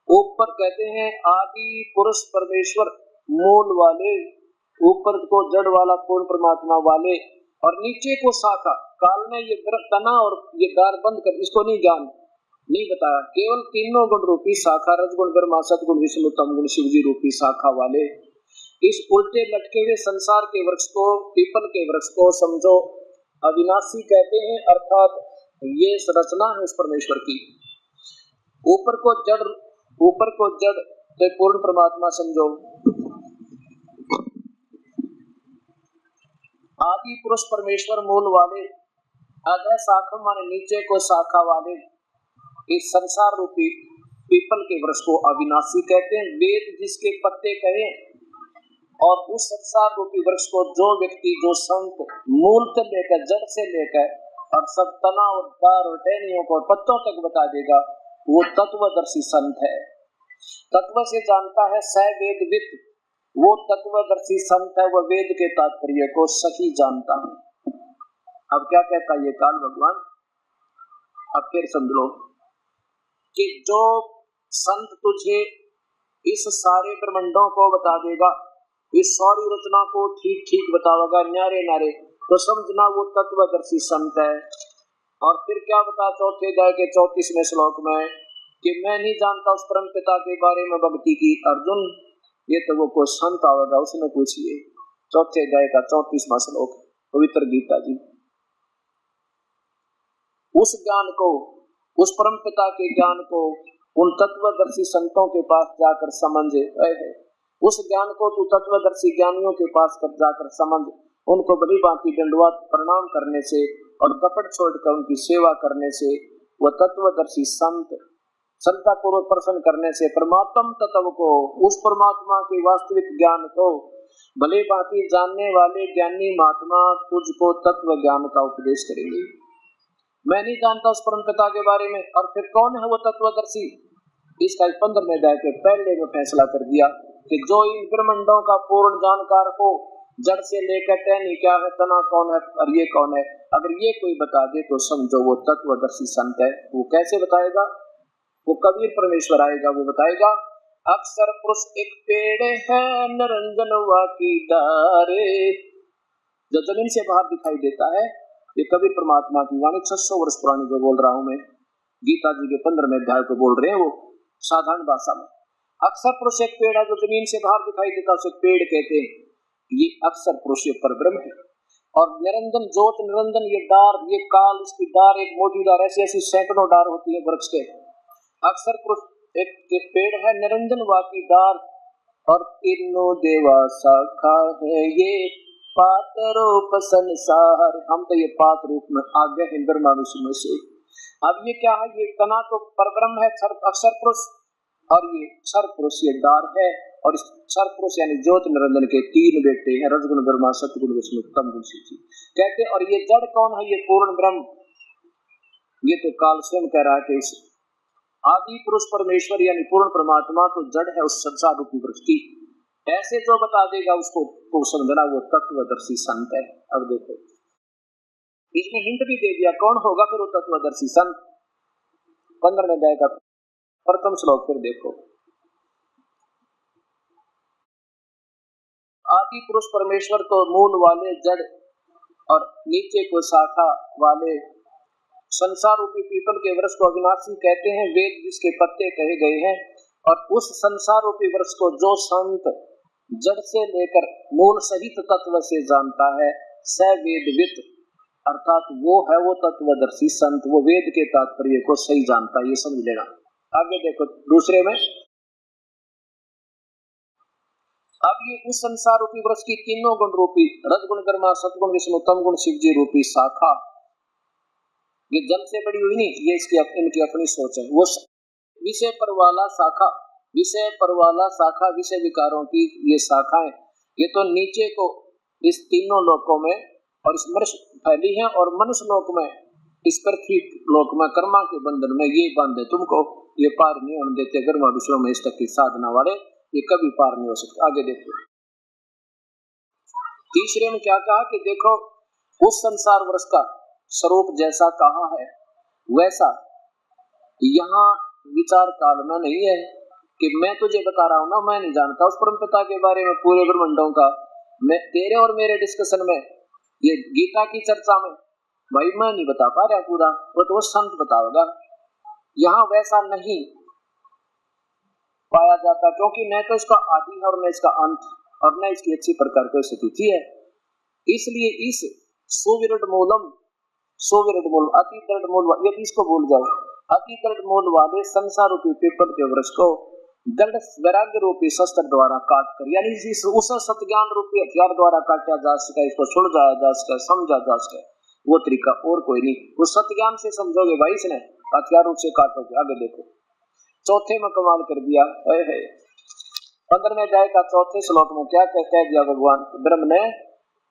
ऊपर कहते हैं आदि पुरुष परमेश्वर मूल वाले, ऊपर को जड़ वाला पूर्ण परमात्मा वाले, और नीचे को शाखा। काल ने ये तना और ये द्वार बंद कर, इसको नहीं ज्ञान नहीं बताया, केवल तीनों गुण रूपी शाखा, रजगुण ब्रह्मा, सतगुण विष्णु, तमगुण शिव जी रूपी शाखा वाले इस उल्टे लटके हुए संसार के वृक्ष को, पीपल के वृक्ष को समझो। अविनाशी कहते हैं, अर्थात ये संरचना है उस परमेश्वर की। ऊपर को जड़ तो पूर्ण परमात्मा समझो। आदि पुरुष परमेश्वर मूल वाले, अधः शाखा माने नीचे को शाखा वाले, इस संसार रूपी पीपल के वृक्ष को अविनाशी कहते हैं। वेद जिसके पत्ते कहे, और उस संसार रूपी वृक्ष को जो व्यक्ति, जो संत मूल से लेकर जड़ से लेकर और सब तना और दार और टहनियों को पत्तों तक बता देगा, वो तत्वदर्शी संत है। तत्व से जानता है स वेदविद, वो तत्वदर्शी संत है, वह वेद के तात्पर्य को सही जानता है। अब क्या कहता है ये काल भगवान, अब फिर समझ लो कि जो संत तुझे इस सारे ब्रह्मांडों को बता देगा, इस सारी रचना को ठीक ठीक बतावेगा न्यारे न्यारे, तो समझना वो तत्वदर्शी संत है। और फिर क्या बता चौथे अध्याय के 34वें श्लोक में कि मैं नहीं जानता उस परम पिता के बारे में भक्ति की। अर्जुन, ये तो वो कोई संत आवेगा, उसने पूछिए। चौथे अध्याय का 34वां श्लोक, पवित्र गीता जी। उस ज्ञान को, उस परम पिता के ज्ञान को उन तत्वदर्शी संतों के पास जाकर समझ। उस ज्ञान को तू तत्वदर्शी ज्ञानियों के पास जाकर समझ, उनको बड़ी बाकी दंडवत प्रणाम करने से और कपट छोड़कर उनकी सेवा करने से, वह तत्वदर्शी संत संता पूर्वक प्रसन्न करने से परमात्म तत्व को, उस परमात्मा के वास्तविक ज्ञान को भले बाकी जानने वाले ज्ञानी महात्मा तुझको तत्व ज्ञान का उपदेश करेंगे। मैं नहीं जानता उस परम पिता के बारे में, और फिर कौन है वो तत्वदर्शी, इसका 15वें अध्याय के पहले में फैसला कर दिया कि जो इन ब्रह्मांडों का पूर्ण जानकार हो, जड़ से लेकर टहनी क्या है, तना कौन है और ये कौन है, अगर ये कोई बता दे तो समझो वो तत्वदर्शी संत है। वो कैसे बताएगा, वो कबीर परमेश्वर आएगा, वो बताएगा। अक्षर पुरुष एक पेड़ है, निरंजन वाकी डारे, जो जमीन से बाहर दिखाई देता है, ये कबीर परमात्मा की वाणी 600 वर्ष पुरानी जो बोल रहा हूं मैं, गीता जी के 15वें अध्याय को बोल रहे हैं वो साधारण भाषा में। अक्षर पुरुष एक पेड़ है जो जमीन से बाहर दिखाई देता, उसे पेड़ कहते हैं। ये अक्षर पुरुष पर ब्रह्म है। और निरंजन ज्योत, निरंजन ये डार, ये काल, इसकी डार एक मोटी डार, ऐसी ऐसी सैकड़ों डार होती है वृक्ष के। अक्षर पुरुष एक पेड़ है, निरंजन वाकी डार, और तीनों देवा शाखा है ये। पात रूप संसार, हम तो ये पात रूप में आ गए हैं ब्रह्मा विष्णु में से। अब ये क्या है, ये तना तो परब्रह्म है, अक्षर पुरुष, और ये क्षर पुरुष ये डार है, और इस क्षर पुरुष यानी ज्योति निरंजन के तीन बेटे हैं, रजगुण ब्रह्मा सतगुण विष्णु तम गुण शिव जी कहते। और ये जड़ कौन है, ये पूर्ण ब्रह्म, ये तो काल स्वयं कह रहा है कि इस आदि पुरुष परमेश्वर यानी पूर्ण परमात्मा तो जड़ है उस संसार रूपी वृक्ष की। ऐसे जो बता देगा उसको तो समझना वो तत्वदर्शी संत है। अब देखो इसमें हिंट भी दे दिया कौन होगा फिर वो तत्वदर्शी संत। 15वें अध्याय का प्रथम श्लोक फिर देखो, आदि पुरुष परमेश्वर को मूल वाले जड़ और नीचे को शाखा वाले संसार रूपी पीपल के वृक्ष को अविनाशी कहते हैं, वेद जिसके पत्ते कहे गए हैं। और उस संसार रूपी वृक्ष को जो संत जड़ से लेकर मूल सहित तत्व से जानता है, स वेदवित, अर्थात वो है वो तत्वदर्शी संत, वो वेद के तात्पर्य को सही जानता है, ये समझ लेना। आगे देखो दूसरे में, अब ये उस संसार रूपी वृक्ष की तीनों गुण रूपी रजगुण ब्रह्मा सतगुण विष्णु तम गुण शिव जी रूपी शाखा, ये जल से बड़ी हुई नहीं, ये इसकी इनकी अपनी सोच है। वो विषय पर वाला शाखा, विषय पर वाला शाखा, विषय विकारों की ये शाखाएं, ये तो नीचे को इस तीनों लोकों में और इस मनुष्य फैली है, और मनुष्य लोक में इस पृथ्वी लोक में कर्मा के बंधन में ये बांधे तुमको, ये पार नहीं होने देते ब्रह्मा विष्णु में इस तक की साधना वाले, ये कभी पार नहीं हो सकते। आगे देखो तीसरे में क्या कहा कि देखो उस संसार वृक्ष का स्वरूप जैसा कहा है वैसा यहाँ विचार काल में नहीं है कि मैं तुझे बता रहा हूँ ना, मैं नहीं जानता उस परम पिता के बारे में पूरे ब्रह्मांडों का। मैं तेरे और मेरे डिस्कशन में ये गीता की चर्चा में भाई मैं नहीं बता पा रहा पूरा, वो तो संत बताओगा। यहाँ वैसा नहीं पाया जाता क्योंकि न तो इसका आदि है और न इसका अंत और न इसकी अच्छी प्रकार की स्थिति है। इसलिए इस सुविरड मूलम, सुविरड मूल, अति दृढ़ मूल, यदि इसको भूल जाओ, अति दृढ़ मूल वाले संसार रूपी पीपल के वृक्ष को दृढ़ वैराग्य रूपी शस्त्र द्वारा काट कर, यानी उस सत्ज्ञान रूपी हथियार द्वारा काटा जा सके, इसको सुलझाया जा सके, समझा जा सके, वो तरीका और कोई नहीं। वो सत्ज्ञान से समझोगे भाई, इसने हथियार रूप से काटोगे। आगे देखो चौथे में कमाल कर दिया है, 15वें अध्याय का चौथे श्लोक में क्या कह दिया भगवान ब्रह्म ने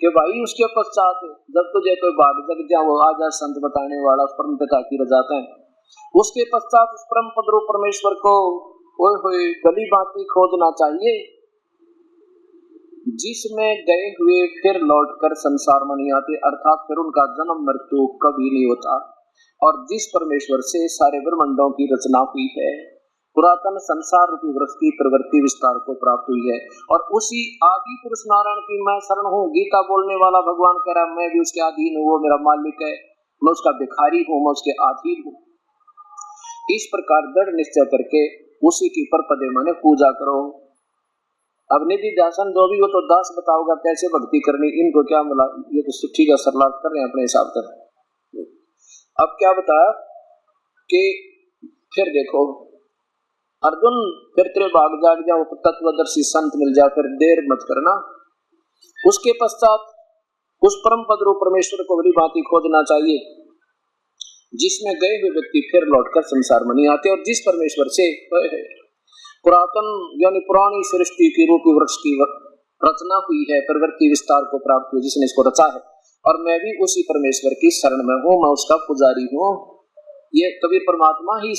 कि भाई उसके पश्चात जब तुझे कोई भाग जग जा वो आ जाए संत बताने वाला उस परम पिता की रजाते हैं, उसके पश्चात उस परम पद रूप परमेश्वर को गली बाती खोजना चाहिए जिसमें गए हुए फिर लौटकर संसार में नहीं आते, अर्थात फिर उनका जन्म मृत्यु कभी नहीं होता, और जिस परमेश्वर से सारे ब्रह्मांडों की रचना हुई है, पुरातन संसार रूपी वृक्ष की प्रवृत्ति विस्तार को प्राप्त हुई है, और उसी आदि पुरुष नारायण की मैं शरण हूँ। गीता बोलने वाला भगवान कह रहा है मैं भी उसके अधीन हूँ, वो मेरा मालिक है, मैं उसका भिखारी हूँ, मैं उसके अधीन हूँ। इस प्रकार दृढ़ निश्चय करके उसी की परपदे माने पूजा करो। अब निधि ध्यान जो भी हो तो दास बताओगा कैसे भक्ति करनी, इनको क्या मिला, ये तो ठीक है सरलार्थ कर रहे हैं अपने हिसाब से। अब क्या बताया कि फिर देखो अर्जुन, फिर तेरे भाग जाग जाओ तत्वदर्शी संत मिल जाए, फिर देर मत करना। उसके पश्चात उस परम पद रूप परमेश्वर को बड़ी बात खोजना चाहिए जिसमें गए हुए व्यक्ति फिर लौटकर संसार में नहीं आते, और जिस परमेश्वर से पुरातन यानी पुरानी सृष्टि की रूपी वृक्ष की रचना हुई है, प्रवृत्ति विस्तार को प्राप्त हुई, जिसने इसको रचा है, और मैं भी उसी परमेश्वर की शरण में हूँ, मैं उसका पुजारी हूँ। ये कबीर परमात्मा ही,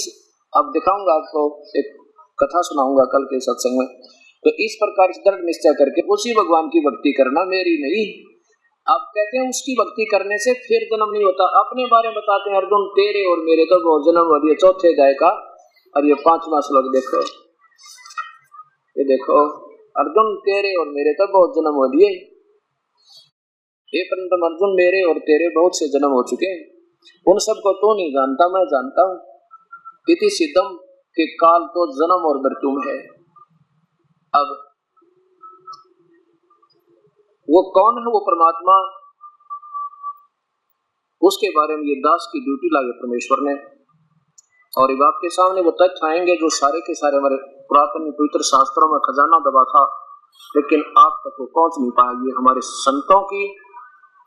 अब दिखाऊंगा आपको, एक कथा सुनाऊंगा कल के सत्संग में। तो इस प्रकार दृढ़ निश्चय करके उसी भगवान की भक्ति करना, मेरी नहीं। अब कहते हैं उसकी भक्ति करने से फिर जन्म नहीं होता। अपने बारे में बताते हैं अर्जुन, तेरे और मेरे तो बहुत जन्म हो दिए। चौथे अध्याय का और ये 5वां श्लोक देखो, ये देखो अर्जुन, तेरे और मेरे तो बहुत जन्म हो दिए। ये परंतु अर्जुन, मेरे और तेरे बहुत से जन्म हो चुके, उन सबको तो नहीं जानता, मैं जानता हूँ। इति सिद्धम के काल तो जन्म और मृत्यु में है। अब वो कौन है, वो परमात्मा, उसके बारे में ये दास की ड्यूटी लाई परमेश्वर ने, और अब आपके सामने वो तथ्य आएंगे जो सारे के सारे हमारे पुरातन पवित्र शास्त्रों में खजाना दबा था, लेकिन आप तक वो पहुंच नहीं पाएगी। हमारे संतों की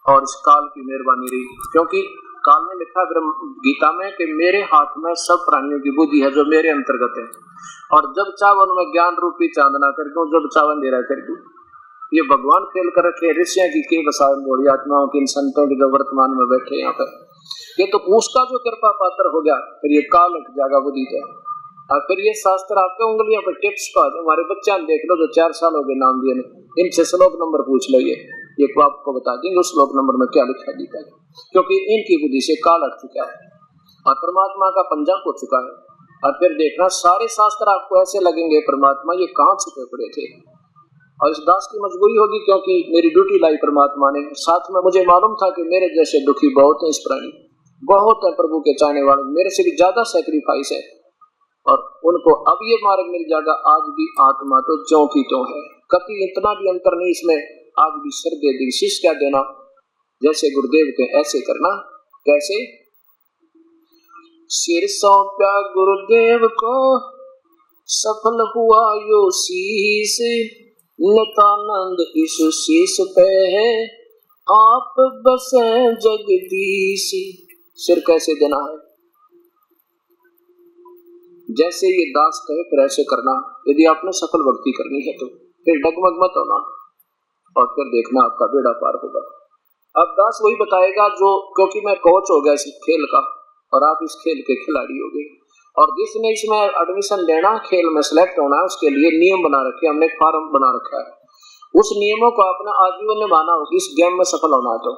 और इस काल की मेहरबानी रही, क्योंकि काल ने लिखा है ब्रह्म गीता में कि मेरे हाथ में सब प्राणियों की बुद्धि है जो मेरे अंतर्गत है, और जब चाहो उनमें ज्ञान रूपी चांदना कर दूं, जब चाहो अंधेरा कर दूं। ये भगवान खेल कर रखे ऋषियों की के बसावन बोली आत्माओं की, इन संतों की जो वर्तमान में बैठे यहाँ पर, ये तो उसका जो कृपा पात्र हो गया, फिर ये काल एक जागा बुद्धि है। और फिर ये शास्त्र आपके उंगलियों पर टिप्स पा, हमारे बच्चा देख लो जो 4 साल हो गए नाम दिए, इनसे श्लोक नंबर पूछ लो, ये आपको बता देंगे उस श्लोक नंबर में क्या लिखा गीता है, क्योंकि इनकी बुद्धि से काल हट चुका है और परमात्मा का पंजा हो चुका है। और फिर देखना सारे शास्त्र आपको ऐसे लगेंगे परमात्मा ये कहाँ छुपे पड़े थे। और इस दास की मजबूरी होगी, क्योंकि मेरी ड्यूटी लाई परमात्मा ने, साथ में मुझे मालूम था कि मेरे जैसे दुखी बहुत है, इस प्राणी बहुत है प्रभु के चाहने वाले, मेरे से भी ज्यादा सैक्रिफाइस है, और उनको अब ये मार्ग मिल जाएगा। आज भी आत्मा तो ज्यों की त्यों है, कभी इतना भी अंतर नहीं इसमें। आज भी सर दे दी, शीश क्या देना, जैसे गुरुदेव के ऐसे करना। कैसे? सिर सौंपा गुरुदेव को, सफल हुआ यो शीश, नित्यानंद इस शीश पे है, आप बसे जगदीश। सिर कैसे देना है? जैसे ये दास कहे फिर ऐसे करना। यदि आपने सफल भक्ति करनी है तो फिर डगमग मत होना, और फिर देखना आपका बेड़ा पार होगा। अब दास वही बताएगा जो, क्योंकि मैं कोच हो गया इस खेल का और आप इस खेल के खिलाड़ी हो गए, और जिसने इसमें एडमिशन लेना, खेल में सिलेक्ट होना है, उसके लिए नियम बना रखे, हमने फॉर्म बना रखा है। उस नियमों को आपने आजीवन निभाना होगी इस गेम में सफल होना है तो,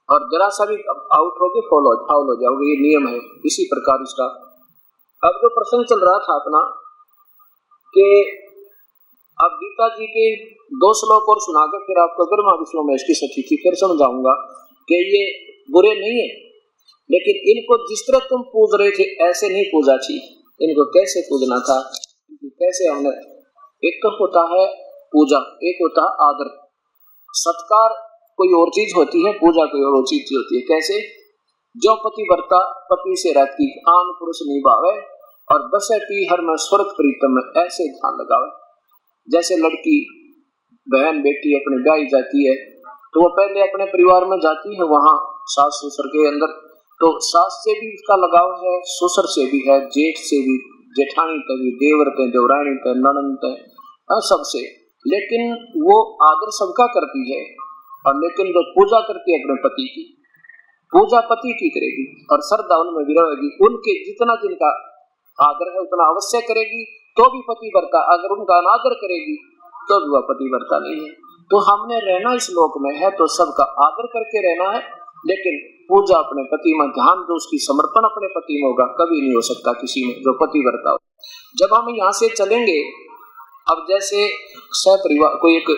और जरा सा भी आउट होके फाउल हो जाओगे, ये नियम है। इसी प्रकार इसका अब जो प्रसंग चल रहा था अपना कि अब गीता जी के 2 श्लोक और सुनाकर फिर आपको ब्रह्मा विष्णु महेश की सती फिर समझाऊंगा कि ये बुरे नहीं है, लेकिन इनको जिस तरह तुम पूज रहे थे ऐसे नहीं पूजा चाहिए। इनको कैसे पूजना था, कैसे हमने, एक तो होता है पूजा, एक होता है आदर। सत्कार कोई और चीज होती है, पूजा कोई और चीज होती है। कैसे? जो पतिव्रता पति से रहती आन पुरुष निभावे, और बसती हर में स्वर्ग प्रीतम में, ऐसे ध्यान लगावे। जैसे लड़की बहन बेटी अपने ब्याही जाती है तो वो पहले अपने परिवार में जाती है, वहाँ सास ससुर के अंदर, तो सास से भी उसका लगाव है, ससुर से भी है, जेठ से भी, जेठानी तक भी, देवर तक, देवरानी तक, ननद तक, सबसे। लेकिन वो आदर सबका करती है, और लेकिन जो पूजा करती है अपने पति की, पूजा पति की करेगी और श्रद्धा उनमें भी रहेगी। उनके जितना जिनका आदर है उतना अवश्य करेगी, तो भी पतिव्रता। अगर उनका अनादर करेगी तो भी वह पतिव्रता नहीं है। तो हमने रहना इस लोक में है तो सबका आदर करके रहना है, लेकिन पूजा अपने पति में, ध्यान जो उसकी समर्पण अपने पति में होगा, कभी नहीं हो सकता किसी में जो पतिव्रता हो। जब हम यहाँ से चलेंगे, अब जैसे सपरिवार कोई एक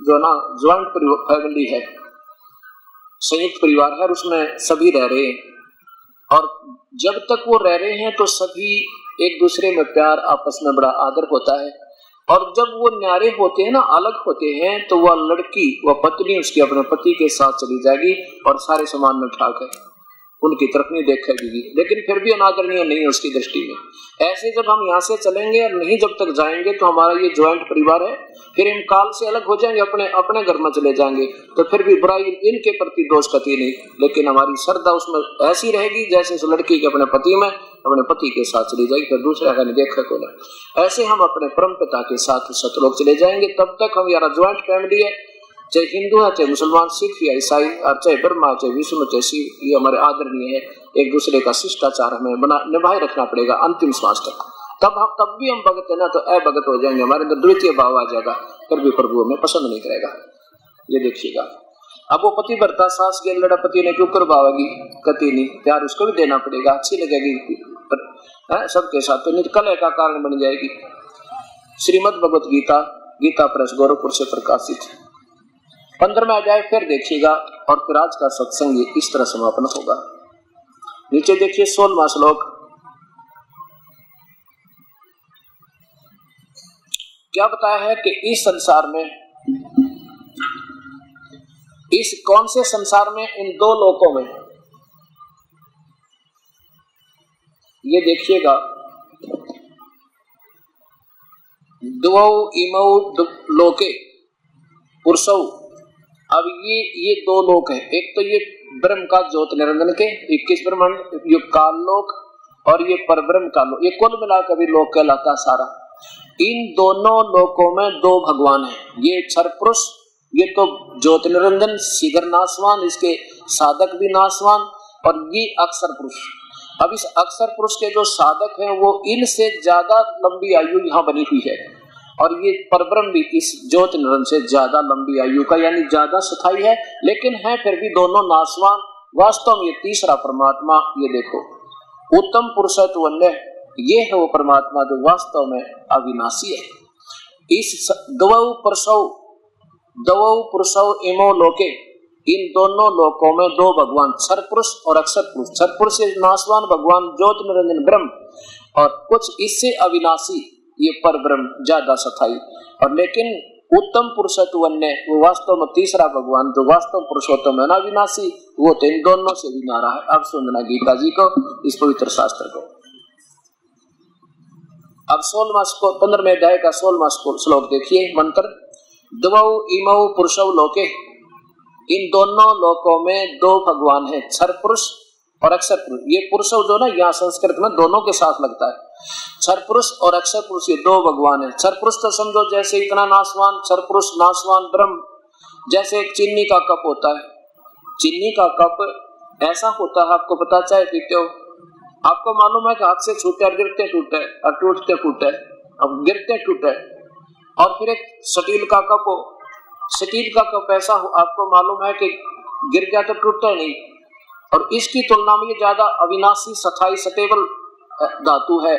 जो ना ज्वाइंट फैमिली है, संयुक्त परिवार है, उसमें सभी रह रहे हैं, और जब तक वो रह रहे हैं तो सभी एक दूसरे में प्यार, आपस में बड़ा आदर होता है। और जब वो न्यारे होते हैं ना, अलग होते हैं, तो वह लड़की, वह पत्नी उसके अपने पति के साथ चली जाएगी और सारे समाज में ठाक है, उनकी तरफ नहीं देखेगी, लेकिन फिर भी अनादरणीय नहीं है उसकी दृष्टि में। ऐसे जब हम यहाँ से चलेंगे और नहीं जब तक जाएंगे तो हमारा ये ज्वाइंट परिवार है, फिर इन काल से अलग हो जाएंगे, अपने अपने घर में चले जाएंगे, तो फिर भी बुराई इनके प्रति दोष कती नहीं, लेकिन हमारी श्रद्धा उसमें ऐसी रहेगी जैसे उस लड़की के अपने पति में, अपने पति के साथ चली जाएगी, फिर दूसरा का नहीं देखा को ना। ऐसे हम अपने परम पिता के साथ सतलोक चले जाएंगे। तब तक हम यारा ज्वाइंट फैमिली है, चाहे हिंदू है, चाहे मुसलमान, सिख या ईसाई, चाहे ब्रह्मा, चाहे विष्णु, चाहे शिव, ये हमारे आदरणीय है। एक दूसरे का शिष्टाचार हमें निभाए रखना पड़ेगा अंतिम श्वास तक। तब भी हम भगत है ना, तो अभगत हो जाएंगे, हमारे अंदर द्वितीय भाव आ जाएगा, फिर भी प्रभु हमें पसंद नहीं करेगा। ये देखिएगा, अब वो पतिव्रता सास के लड़ा पति ने क्यों करवाएगी, कति नहीं, प्यार उसको भी देना पड़ेगा, अच्छी लगेगी सबके साथ, तो कलह का कारण बन जाएगी। श्रीमद् भगवत गीता, गीता प्रेस गोरखपुर से प्रकाशित 15वां अध्याय फिर देखिएगा, और फिर आज का सत्संग इस तरह समापन होगा। नीचे देखिए 16वां श्लोक, क्या बताया है कि इस संसार में, इस कौन से संसार में, इन 2 लोकों में, ये देखिएगा द्वौ इमौ लोके पुरुषौ। अब ये दो लोक है, एक तो ये ब्रह्म का ज्योत निरंजन के 21 ब्रह्मांड, ये काल लोक और ये परब्रह्म का लोक, ये कुल मिलाकर भी लोक कहलाता सारा। इन दोनों लोकों में दो भगवान हैं, ये क्षर पुरुष, ये तो ज्योत निरंजन शीघ्र नाशवान, इसके साधक भी नाशवान, और ये अक्षर पुरुष। अब इस अक्षर पुरुष के जो साधक हैं वो इनसे ज्यादा लंबी आयु यहाँ बनी हुई है, और ये परब्रह्म भी इस ज्योत निरंजन से ज्यादा लंबी आयु का यानी ज्यादा स्थायी है, लेकिन है फिर भी दोनों नाशवान। वास्तव में ये तीसरा परमात्मा, ये देखो उत्तम पुरुषत्व अन्य, ये है वो परमात्मा जो वास्तव में अविनाशी है। इस द्वौ पुरुषौ इमो लोके, इन दोनों लोकों में दो भगवान, क्षर पुरुष और अक्षर पुरुष। क्षर पुरुष से नाशवान भगवान ज्योत निरंजन ब्रह्म, और कुछ इससे अविनाशी ये पर ब्रह्म ज्यादा स्थायी, और लेकिन उत्तम पुरुषत्व अन्य, वो वास्तव में तीसरा भगवान जो वास्तव पुरुषोत्तम है ना अविनाशी, वो तो इन दोनों से भी न्यारा है। अब सुनना गीता जी को, इस पवित्र शास्त्र को। अब 15वें अध्याय का 16वां श्लोक देखिए, मंत्र द्वौ इमौ पुरुषौ लोके, इन दोनों लोकों में दो भगवान हैं, क्षर पुरुष और अक्षर पुरुष। ये पुरुष जो ना यहाँ संस्कृत में दोनों के साथ लगता है, क्षर पुरुष और अक्षर पुरुष, ये दो भगवान हैं। क्षर पुरुष तो समझो जैसे इतना नाशवान, क्षर पुरुष नाशवान ब्रह्म। जैसे एक चीनी का कप होता है, चीनी का कप ऐसा होता है, आपको पता चाहे पीते हो, आपको मालूम है कि हाथ से छूटे और गिरते टूटे और टूटते फूटे, अब गिरते टूटे। और फिर एक स्टील का कप हो, स्टील का कप ऐसा हो, आपको मालूम है कि गिर गया तो टूटता नहीं, और इसकी तुलना में ये ज्यादा अविनाशी स्थायी स्टेबल धातु है,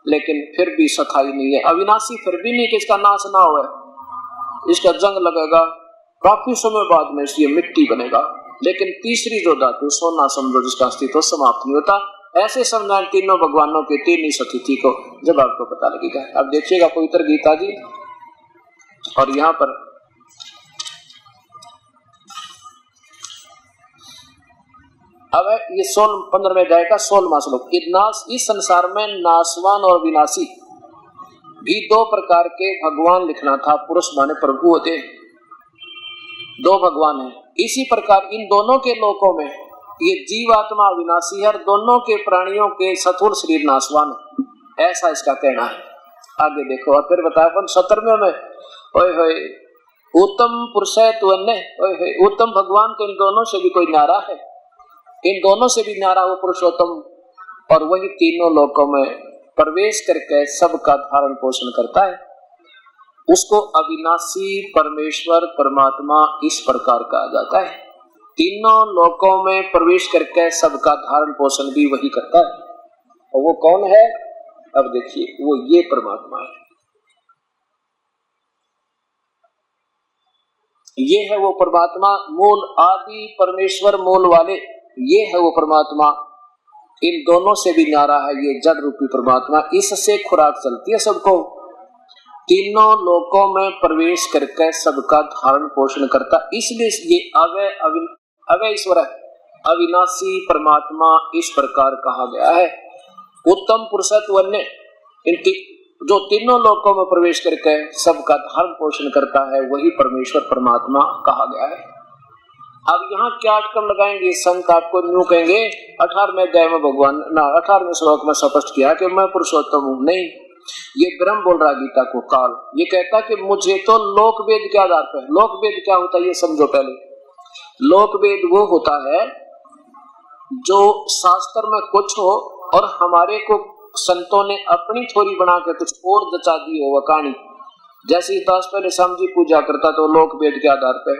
लेकिन फिर भी स्थायी नहीं है। अविनाशी फिर भी नहीं कि इसका नाश ना हो, इसका जंग लगेगा, काफी समय बाद में ये मिट्टी बनेगा। लेकिन तीसरी जो धातु सोना समझो, जिसका अस्तित्व समाप्त नहीं होता। ऐसे समझाएं तीनों भगवानों के तीन ही स्थिति को, जब आपको पता लगेगा। अब देखिएगा पवित्र गीता जी, और यहाँ पर अब ये 15वें अध्याय का 16वां श्लोक। इस संसार में नाशवान और विनाशी भी दो प्रकार के भगवान लिखना था। पुरुष माने प्रभु होते, दो भगवान हैं। इसी प्रकार इन दोनों के लोकों में ये जीवात्मा अविनाशी है, और दोनों के प्राणियों के स्थूल शरीर नाशवान है, ऐसा इसका कहना है। आगे देखो, और फिर बताया 17वें में, ओए होए उत्तम पुरुषत्व अन्य, ओए होए उत्तम भगवान तो इन दोनों से भी कोई न्यारा है, इन दोनों से भी न्यारा वो पुरुषोत्तम, और वही तीनों लोकों में प्रवेश करके सबका धारण पोषण करता है। उसको अविनाशी परमेश्वर परमात्मा इस प्रकार कहा जाता है। तीनों लोकों में प्रवेश करके सबका धारण पोषण भी वही करता है, और वो कौन है? अब देखिए, वो ये परमात्मा है, ये है वो परमात्मा, मूल आदि परमेश्वर मूल वाले, ये है वो परमात्मा। इन दोनों से भी न्यारा है ये जड़ रूपी परमात्मा, इससे खुराक चलती है सबको। तीनों लोकों में प्रवेश करके सबका धारण पोषण करता, इसलिए ये अवय ईश्वर है, अविनाशी परमात्मा इस प्रकार कहा गया है। उत्तम पुरुषत्व अन्य, इनकी जो तीनों लोकों में प्रवेश करके सबका धारण पोषण करता है, वही परमेश्वर परमात्मा कहा गया है। अब यहाँ क्या अटकल लगाएंगे संत, आपको न्यू कहेंगे 18वें अध्याय में भगवान 18वें श्लोक में स्पष्ट किया कि मैं पुरुषोत्तम हूँ। नहीं, ये ब्रह्म बोल रहा गीता को, काल ये कहता कि मुझे तो लोक वेद के आधार पर, लोक वेद क्या होता है ये समझो पहले। लोक वेद वो होता है जो शास्त्र में कुछ हो और हमारे को संतों ने अपनी थोड़ी बना के कुछ और दचा दी हो, वह कहानी। जैसे दास पहले शाम जी पूजा करता तो लोक वेद के आधार पर,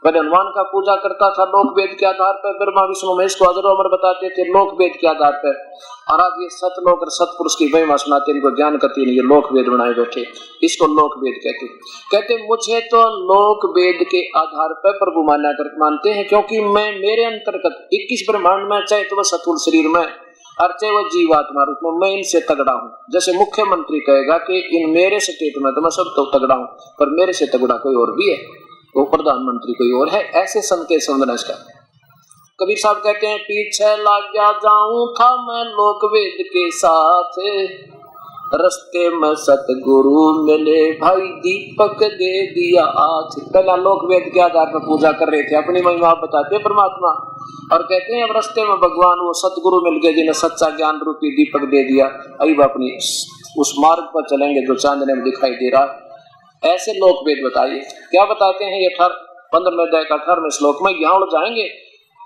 पहले हनुमान का पूजा करता था लोक वेद के आधार पर, ब्रह्मा विष्णु महेश को अजर अमर बताते थे लोक वेद के आधार पर, और आज ये सतलोक और सतपुरुष की महिमा सुनाते, इनको ज्ञान करती नहीं, ये लोक वेद बनाए बैठे, इसको लोक वेद कहते। मुझे तो लोक वेद के आधार पर प्रभु मानते हैं, क्योंकि मैं मेरे अंतर्गत 21 ब्रह्मांड में, चाहे तो वह स्थूल शरीर में और चाहे वह जीवात्मा रूप में, मैं इनसे तगड़ा हूँ। जैसे मुख्यमंत्री कहेगा कि इन मेरे स्टेट में तो मैं सब तो तगड़ा हूँ, पर मेरे से तगड़ा कोई और भी है, वो प्रधानमंत्री कोई और है। ऐसे संकेत समझना इसका। कबीर साहब कहते हैं, पीछे लग जाऊं था मैं लोक वेद के साथ, रस्ते में सतगुरु मिले भाई दीपक दे दिया आज। पहला लोक वेद के आधार पर पूजा कर रहे थे, अपनी महिमा बताते परमात्मा और कहते हैं अब रस्ते में भगवान वो सतगुरु मिल गए जिन्हें सच्चा ज्ञान रूपी दीपक दे दिया। अभी अपनी उस मार्ग पर चलेंगे जो चांदने में दिखाई दे रहा। ऐसे लोक वेद बताइए क्या बताते हैं। ये 15वें अध्याय का 18वें श्लोक में यहाँ उड़ जाएंगे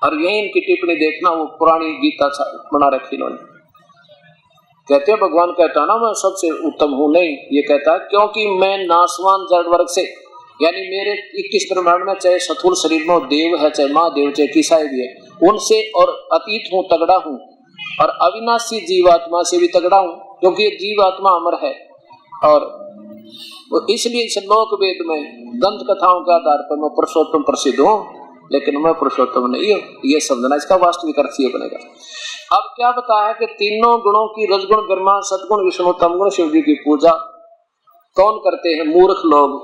और यही इनकी टिप्पणी देखना, वो पुरानी गीता बना रखी इन्होंने। कहते हैं भगवान कहता ना मैं सबसे उत्तम हूं, नहीं, ये कहता है क्योंकि मैं नासवान जड़ वर्ग से, यानी मेरे 21 ब्रह्मांड में चाहे स्थूल शरीर में देव है, चाहे महादेव, चाहे किसाई भी है, उनसे और अतीत हूँ, तगड़ा हूँ और अविनाशी जीवात्मा से भी तगड़ा हूँ क्योंकि ये जीवात्मा अमर है। और इसलिए इस लोक वेद में दंत कथाओं के आधार पर मैं पुरुषोत्तम प्रसिद्ध हूँ, लेकिन मैं पुरुषोत्तम नहीं हूँ, ये समझना इसका वास्तविक अर्थ ये बनेगा। अब क्या बताया कि तीनों गुणों की रजगुण ब्रह्मा, सतगुण विष्णु, तमगुण शिव जी की पूजा कौन करते हैं? मूर्ख लोग,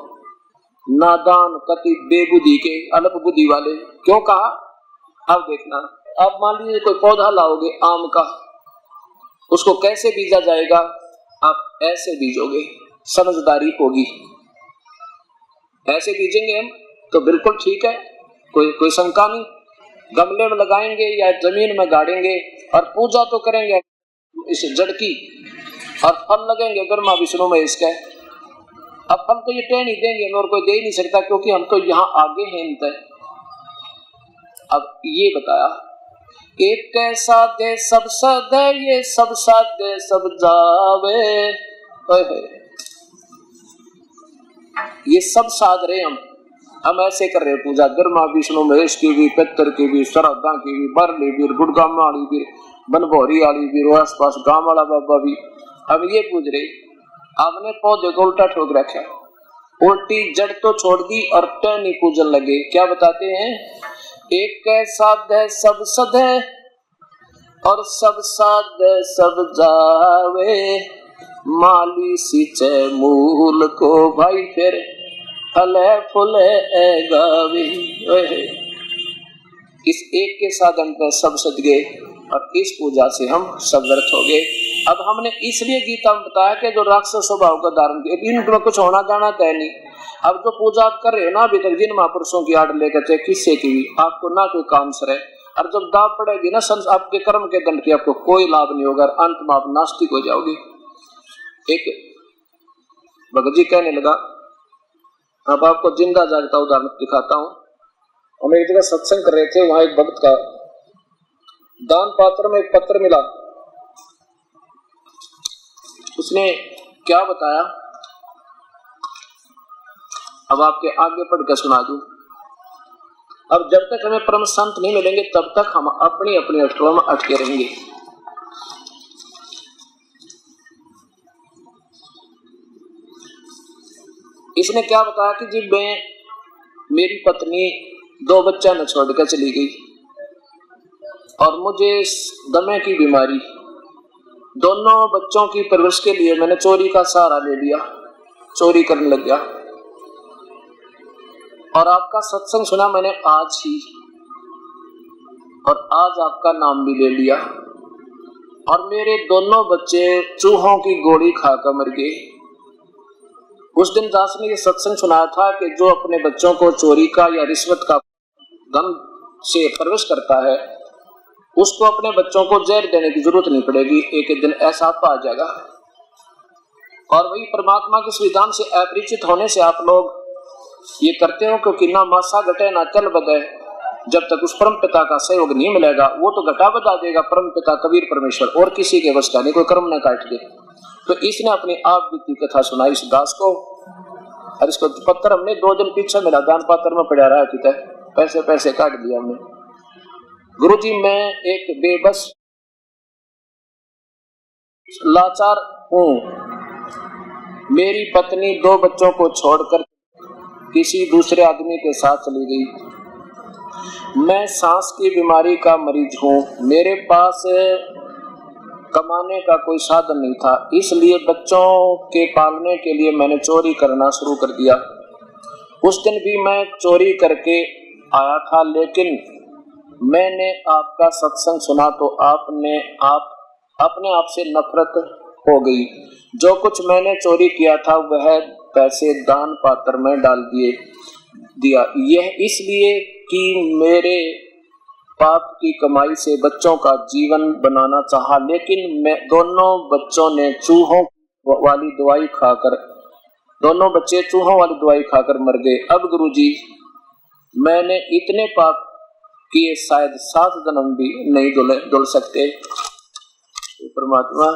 नादान, कति बेबुद्धि के, अल्प बुद्धि वाले। क्यों कहा? अब देखना, अब मान लीजिए कोई पौधा लाओगे आम का, उसको कैसे बीजा जाएगा? आप ऐसे बीजोगे, समझदारी होगी, ऐसे बीजेंगे हम तो बिल्कुल ठीक है, कोई शंका नहीं। गमले में लगाएंगे या जमीन में गाड़ेंगे और पूजा तो करेंगे इस जड़ की, और फल लगेंगे ब्रह्मा विष्णु में इसके। अब फल तो ये टहन ही देंगे और कोई दे ही नहीं सकता क्योंकि हम तो यहाँ आगे हैं इनते। अब ये बताया एक कैसा दे सब सद, ये सब साधे सब जावे। ये सब साध रहे हम ऐसे कर रहे पूजा, ब्रह्मा विष्णु महेश की भी, पितर की भी, श्रद्धा की भी, बरली भी, गुड़गामा वाली भी, बनभौरी वाली भी, आस पास गांव वाला बाबा भी। अब ये पूज रहे, आपने पौधे को उल्टा ठोक रखा, उल्टी जड़ तो छोड़ दी और टहनी पूजन लगे। क्या बताते हैं? एक साध है सब सद है और सब साध सब जावे, माली सींचे मूल को भाई फिर फले फुले गावी। इस एक के साधन पर सब सद गए और इस पूजा से हम सब व्यर्थ हो गए। अब हमने इसलिए गीता में बताया कि जो राक्षस स्वभाव का धारण किया, इनमें कुछ होना जाना तय नहीं। अब जो पूजा आप कर रहे हो ना अभी तक, जिन महापुरुषों की आड़ लेकर चाहे किससे की भी, आपको ना कोई काम सर है, और जब दाब पड़ेगी ना आपके कर्म के दंड की, आपको कोई लाभ नहीं होगा, अंत में आप नास्तिक हो जाओगे। एक भगत जी कहने लगा, अब आपको जिंदा जागता उदाहरण दिखाता हूँ। हम एक जगह सत्संग कर रहे थे, वहां एक भक्त का दान पात्र में एक पत्र मिला। उसने क्या बताया, अब आपके आगे पढ़ कर सुना दूं। अब जब तक हमें परम संत नहीं मिलेंगे तब तक हम अपनी अपनी अटकलों में अटके रहेंगे। इसने क्या बताया कि जी मैं, मेरी पत्नी 2 बच्चा न छोड़कर चली गई और मुझे दमे की बीमारी, दोनों बच्चों की परवरिश के लिए मैंने चोरी का सहारा ले लिया, चोरी करने लग गया। और आपका सत्संग सुना मैंने आज ही, और आज आपका नाम भी ले लिया, और मेरे दोनों बच्चे चूहों की गोली खाकर मर गए। उस दिन दास ने ये सत्संग सुनाया था कि जो अपने बच्चों को चोरी का या रिश्वत का धन से परवरिश करता है, उसको अपने बच्चों को जहर देने की जरूरत नहीं पड़ेगी, एक दिन ऐसा आ जाएगा। और वही परमात्मा के विधान से अपरिचित होने से आप लोग ये करते हो, क्योंकि ना मासा घटे ना चल बदे, जब तक उस परम पिता का सहयोग नहीं मिलेगा, वो तो घटा बदा देगा परम पिता कबीर परमेश्वर, और किसी के वश का नहीं, कोई कर्म न काट दे। तो इसने अपनी आप बीती कथा सुनाई इस दास को, और इसको पत्थर हमने 2 दिन पीछे मिला, दान पात्र में पड़ा रहा किता, पैसे काट दिया हमने। गुरुजी मैं एक बेबस लाचार हूँ, मेरी पत्नी 2 बच्चों को छोड़कर किसी दूसरे आदमी के साथ चली गई। मैं सांस की बीमारी का मरीज हूँ, मेरे पास कमाने का कोई साधन नहीं था, इसलिए बच्चों के पालने के लिए मैंने चोरी करना शुरू कर दिया। उस दिन भी मैं चोरी करके आया था, लेकिन मैंने आपका सत्संग सुना तो आपने अपने आप से नफरत हो गई। जो कुछ मैंने चोरी किया था वह पैसे दान पात्र में डाल दिया। यह इसलिए कि मेरे पाप की कमाई से बच्चों का जीवन बनाना चाहा, लेकिन मैं दोनों बच्चों ने दोनों बच्चे चूहों वाली दवाई खाकर मर गए। अब गुरुजी मैंने इतने पाप किए शायद 7 जन्म भी नहीं धुल सकते परमात्मा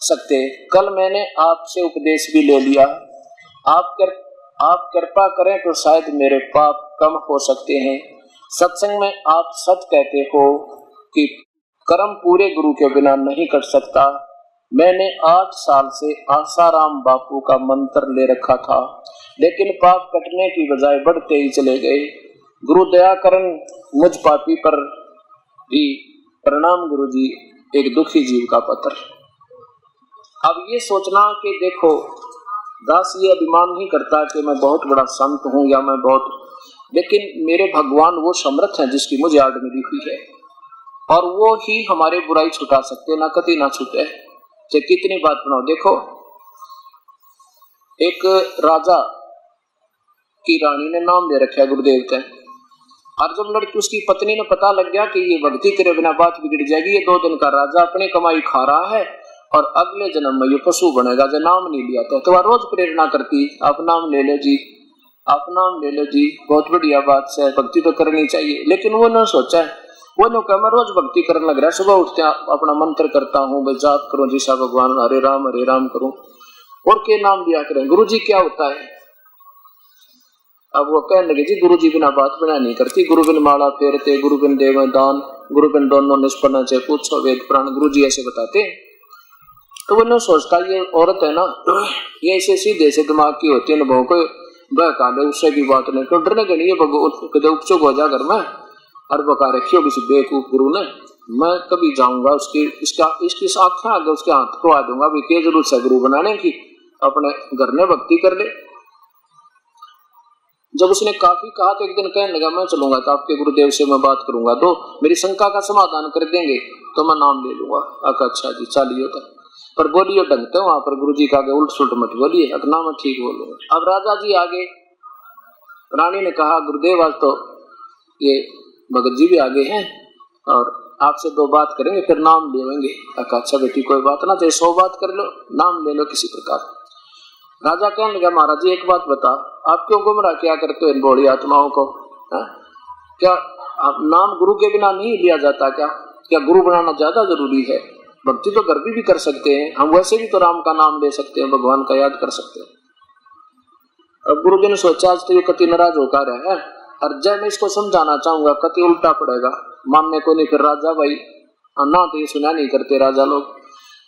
सकते। कल मैंने आपसे उपदेश भी ले लिया, आप कृपा करें तो शायद मेरे पाप कम हो सकते हैं। सत्संग में आप सच कहते हो कि कर्म पूरे गुरु के बिना नहीं कर सकता। मैंने 8 साल से आसाराम बापू का मंत्र ले रखा था, लेकिन पाप कटने की बजाय बढ़ते ही चले गए। गुरु दया करन मुझ पापी पर भी। प्रणाम गुरुजी। एक दुखी जीव का पत्र। अब ये सोचना कि देखो दास ये अभिमान नहीं करता कि मैं बहुत बड़ा संत हूँ या मैं बहुत, लेकिन मेरे भगवान वो समर्थ हैं जिसकी मुझे आड़ मिली हुई है, और वो ही हमारे बुराई छुटा सकते, ना कति ना छूटे। चाहे कितनी बात बनाओ। देखो एक राजा की रानी ने नाम दे रखा है गुरुदेव का, और जब लड़की उसकी पत्नी ने पता लग गया कि ये भक्ति करे बिना बात बिगड़ जाएगी, ये 2 दिन का राजा अपनी कमाई खा रहा है और अगले जन्म में ये पशु बनेगा, जो नाम नहीं लिया तो वह रोज प्रेरणा करती, आप नाम ले लो जी, आप नाम ले लो जी, बहुत बढ़िया बात है, भक्ति तो करनी चाहिए। लेकिन वो न सोचा है, वो न कहा मैं रोज भक्ति करने लग रहा है, सुबह उठते अपना मंत्र करता हूँ, मैं जाप करूँ जी सा भगवान हरे राम करूँ, और के नाम लिया करें। गुरु जी क्या होता है? अब वो कहने लगे जी गुरु जी बिना बात बना नहीं करती, गुरु बिन माला फेरते, गुरु बिन देव दान, गुरु बिन दोनों निष्पन्न चे पूछो वेद प्राण, गुरु जी ऐसे बताते। तो वो न सोचता ये औरत है ना, ये ऐसे सीधे से दिमाग की होती है, अनुभव को बहका दे, उससे की बात नहीं, तो डरने के लिए उपचुक हो जा घर में और बका रखी होगी बेवकूफ गुरु ने, मैं कभी जाऊंगा इसकी आंखें आगे उसके हाथ को आ दूंगा, अभी क्या जरूरत है गुरु बनाने की, अपने घर में भक्ति कर ले। जब उसने काफी कहा तो एक दिन कहने लगा मैं चलूंगा तो आपके गुरुदेव से मैं बात करूंगा, तो मेरी शंका का समाधान कर देंगे तो मैं नाम ले लूंगा। अच्छा जी चलिए, पर बोलिए ढंगते वहां पर गुरु जी का आगे उल्ट सुल्ट मत बोलिए, अपना मैं ठीक बोलूंगा। अब राजा जी आगे, रानी ने कहा गुरुदेव आज तो ये भगत जी भी आगे हैं और आपसे 2 बात करेंगे फिर नाम लेंगे। अच्छा बेटी कोई बात ना, चाहे 100 बात कर लो, नाम ले लो किसी प्रकार। राजा कहने लगा महाराज जी एक बात बता, आप क्यों गुमराह क्या करते हो इन बूढ़ी आत्माओं को? क्या आप नाम गुरु के बिना नहीं लिया जाता? क्या गुरु बनाना ज्यादा जरूरी है? भक्ति तो घर भी कर सकते हैं हम, वैसे भी तो राम का नाम ले सकते हैं, भगवान का याद कर सकते हैं। अब गुरु जी ने सोचा आज तो ये कति नाराज होकर है, और जब मैं इसको समझाना चाहूंगा कति उल्टा पड़ेगा, मानने को नहीं। फिर राजा भाई ना तो ये सुना नहीं करते राजा लोग।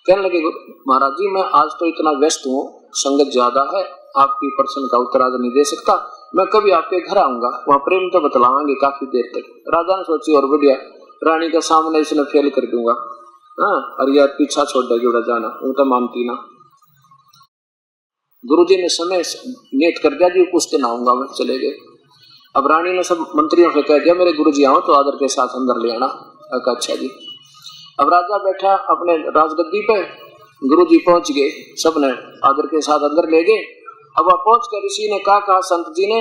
कहने लगे महाराज जी मैं आज तो इतना व्यस्त हूँ, संगत ज्यादा है, आपकी प्रश्न का उत्तर आज नहीं दे सकता, मैं कभी आपके घर आऊंगा, वहाँ प्रेम तो बतलावांगे काफी देर तक। राजा ने सोची और बढ़िया, रानी के सामने इसने फेल कर दूंगा, और यार पीछा छोड़ देगी उड़ा जाना, वो तो मानती ना। गुरुजी ने समय नियत कर दिया जी उस दिन आऊंगा मैं, चले गए। अब रानी ने सब मंत्रियों से कह दिया मेरे गुरुजी आओ तो आदर के साथ अंदर ले आना। अच्छा जी। अब राजा बैठा अपने राजगद्दी पे, गुरुजी पहुंच गए, सबने आदर के साथ अंदर ले गए। अब वहां पहुंच कर ऋषि ने कहा संत जी ने,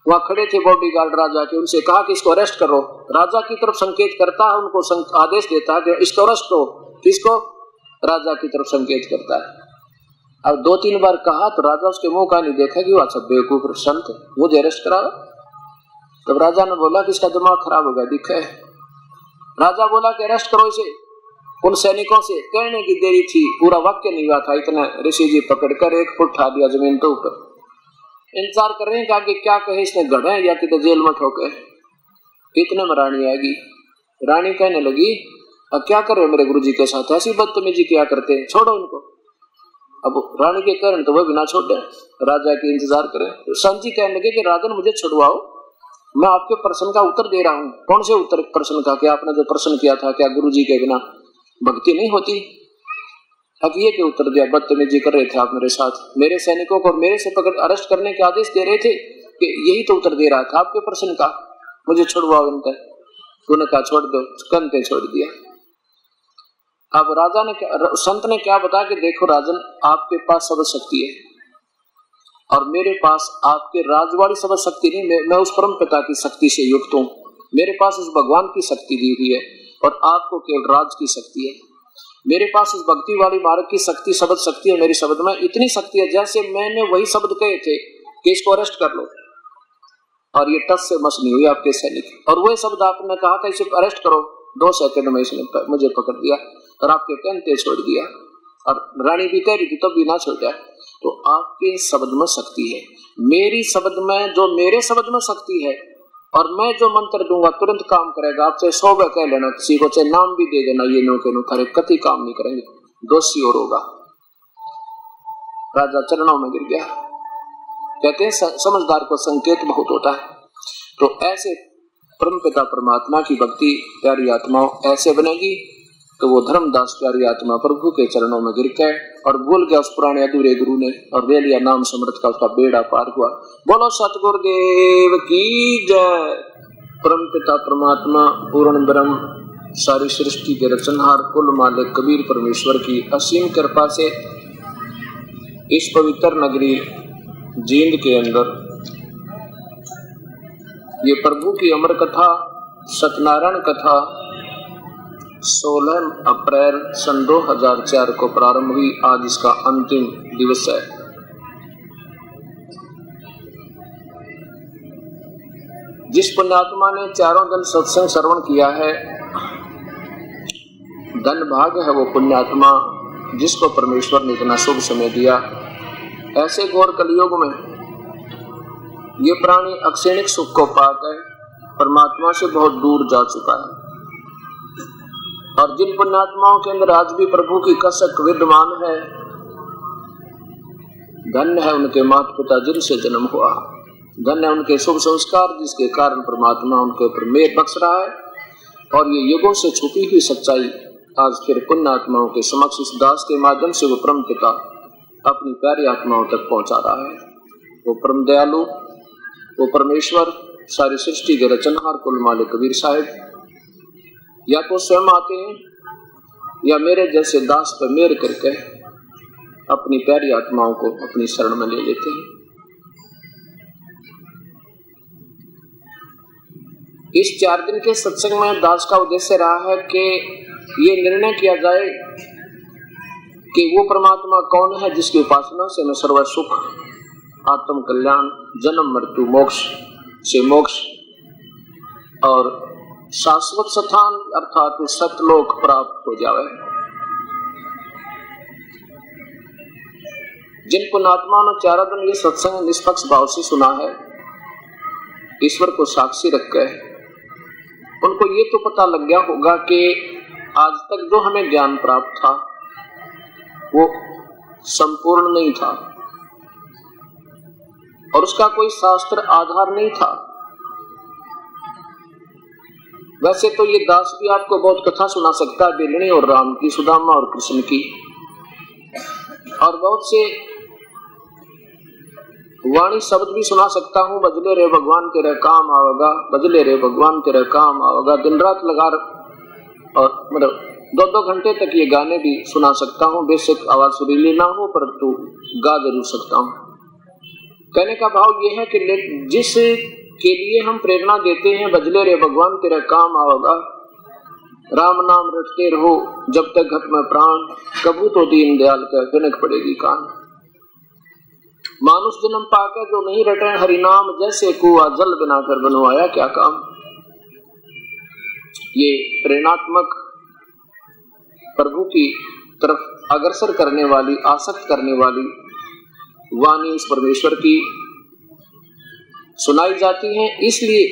वहां खड़े थे बॉडीगार्ड राजा के, उनसे कहा कि इसको अरेस्ट करो। राजा की तरफ संकेत करता है, उनको आदेश देता है कि इसको अरेस्ट करो। किसको? राजा की तरफ संकेत करता है। अब 2-3 बार कहा तो राजा उसके मुंह का नहीं देखा कि वो अच्छा बेवकूफ संत मुझे अरेस्ट करा। तब राजा ने बोला कि इसका दिमाग खराब हो गया दिखा है। राजा बोला कि अरेस्ट करो इसे। उन सैनिकों से कहने की देरी थी, पूरा वाक्य नहीं हुआ था, इतना ऋषि जी पकड़कर 1 फुट उठा दिया जमीन तो ऊपर। इंतजार कर रहे हैं कि क्या कहे इसने, गढ़े या कि तो जेल में ठोके। इतने में रानी आएगी। रानी कहने लगी अब क्या कर रहे हो मेरे गुरुजी के साथ, ऐसी बदतमीजी क्या करते हैं, छोड़ो इनको। अब रानी के कारण तो वह बिना छोड़े राजा के इंतजार करें। तो संत जी कहने लगे कि राजन मुझे छुड़वाओ, मैं आपके प्रश्न का उत्तर दे रहा हूँ। कौन से उत्तर प्रश्न का? कि आपने जो प्रश्न किया था क्या गुरुजी के बिना भक्ति नहीं होती? अब ये के उत्तर दिया, बदतमीजी कर रहे थे आप मेरे साथ, मेरे सैनिकों को मेरे से पकड़ अरेस्ट करने के आदेश दे रहे थे, कि यही तो उत्तर दे रहा था आपके प्रश्न का, मुझे छुड़वाओ इनका। तूने कहा छोड़ दो, कंधे छोड़ दिया। अब राजा ने संत ने क्या बताया कि देखो राजन, आपके पास सब शक्ति है और मेरे पास आपके राज वाली सब शक्ति नहीं, मैं उस परम पिता की शक्ति से युक्त हूँ, मेरे पास उस भगवान की शक्ति दी हुई है और आपको केवल राज की शक्ति है। मेरे पास उस भक्ति वाली मार्ग की शक्ति, शब्द शक्ति है, मेरी शब्द में इतनी शक्ति है जैसे मैंने वही शब्द कहे थे कि इसको अरेस्ट कर लो और ये टस से मस नहीं हुई आपके सैनिक, और वही शब्द आपने कहा था इसे अरेस्ट करो, 2 सेकंड में इसने मुझे पकड़ लिया और आपके कहते छोड़ दिया, और रानी भी कह रही थी तब भी ना छोड़ा। तो आपके शब्द में शक्ति है, मेरी शब्द में, जो मेरे शब्द में शक्ति है और मैं जो मंत्र दूंगा तुरंत काम करेगा। आपसे 100 बार कह लेना, किसी को चाहे नाम भी दे देना, ये नो के नो थारे कति काम नहीं करेंगे, दोषी और होगा। राजा चरणों में गिर गया। कहते हैं समझदार को संकेत बहुत होता है। तो ऐसे परमपिता परमात्मा की भक्ति प्यारी आत्माओं ऐसे बनेगी तो वो धर्मदास प्यारी आत्मा प्रभु के चरणों में गिर गए और भूल गया उस पुराने अधूरे गुरु ने और ले लिया नाम समृत का, उसका बेड़ा पार हुआ। बोलो सतगुरुदेव की जय। परमपिता परमात्मा पूर्ण ब्रह्म सारी सृष्टि के रचनहार कुल मालिक कबीर परमेश्वर की असीम कृपा से इस पवित्र नगरी जींद के अंदर ये प्रभु की अमर कथा सत्यनारायण कथा 16 अप्रैल सन 2004 को प्रारंभ हुई। आज इसका अंतिम दिवस है। जिस पुण्यात्मा ने चारों दिन सत्संग श्रवण किया है, धन भाग है वो पुण्यात्मा जिसको परमेश्वर ने इतना शुभ समय दिया। ऐसे घोर कलयुग में ये प्राणी अक्षणिक सुख को पाकर परमात्मा से बहुत दूर जा चुका है, और जिन पुण्यात्माओं के अंदर आज भी प्रभु की कसक विद्यमान है, धन्य है उनके माता पिता जिनसे जन्म हुआ, धन्य है उनके शुभ संस्कार जिसके कारण परमात्मा उनके ऊपर मेहर बख्श रहा है। और ये युगों से छुपी हुई सच्चाई आज फिर पुण्यात्माओं के समक्ष इस दास के माध्यम से वो परम पिता अपनी प्यारी आत्माओं तक पहुंचा रहा है। वो परम दयालु, वो परमेश्वर सारी सृष्टि के रचनहार कुल मालिक कबीर साहिब या तो स्वयं आते हैं या मेरे जैसे दास पर मेहर करके अपनी प्यारी आत्माओं को अपनी शरण में ले लेते हैं। इस 4 दिन के सत्संग में दास का उद्देश्य रहा है कि ये निर्णय किया जाए कि वो परमात्मा कौन है जिसकी उपासना से न सर्व सुख, आत्म कल्याण, जन्म मृत्यु मोक्ष से मोक्ष और शाश्वत स्थान अर्थात सतलोक प्राप्त हो जावे। जिन पुण्यात्माओं ने 4 दिन ये सत्संग निष्पक्ष भाव से सुना है, ईश्वर को साक्षी रखकर उनको ये तो पता लग गया होगा कि आज तक जो हमें ज्ञान प्राप्त था वो संपूर्ण नहीं था और उसका कोई शास्त्र आधार नहीं था। वैसे तो ये दास भी आपको बहुत कथा सुना सकता है, बेलनी और राम की, सुदामा और कृष्ण की, और बहुत से वाणी शब्द भी सुना सकता हूँ। बजले रे भगवान तेरे काम आवेगा, बजले रे भगवान तेरे काम आवेगा। दिन रात लगा और मतलब 2-2 घंटे तक ये गाने भी सुना सकता हूँ। बेशक आवाज सुरीली ना हो परंतु गा जरूर सकता हूँ। कहने का भाव ये है कि जिस के लिए हम प्रेरणा देते हैं, बजले रे भगवान तेरा काम आवेगा, राम नाम रटते रहो जब तक घट में प्राण, कबू तो दीन दयाल का कनक पड़ेगी कान। मानुष जन्म पाकर जो नहीं रटे हरि नाम, जैसे कुआ जल बिना कर बनवाया क्या काम। ये प्रेरणात्मक प्रभु की तरफ अग्रसर करने वाली, आसक्त करने वाली वाणी उस परमेश्वर की सुनाई जाती है, इसलिए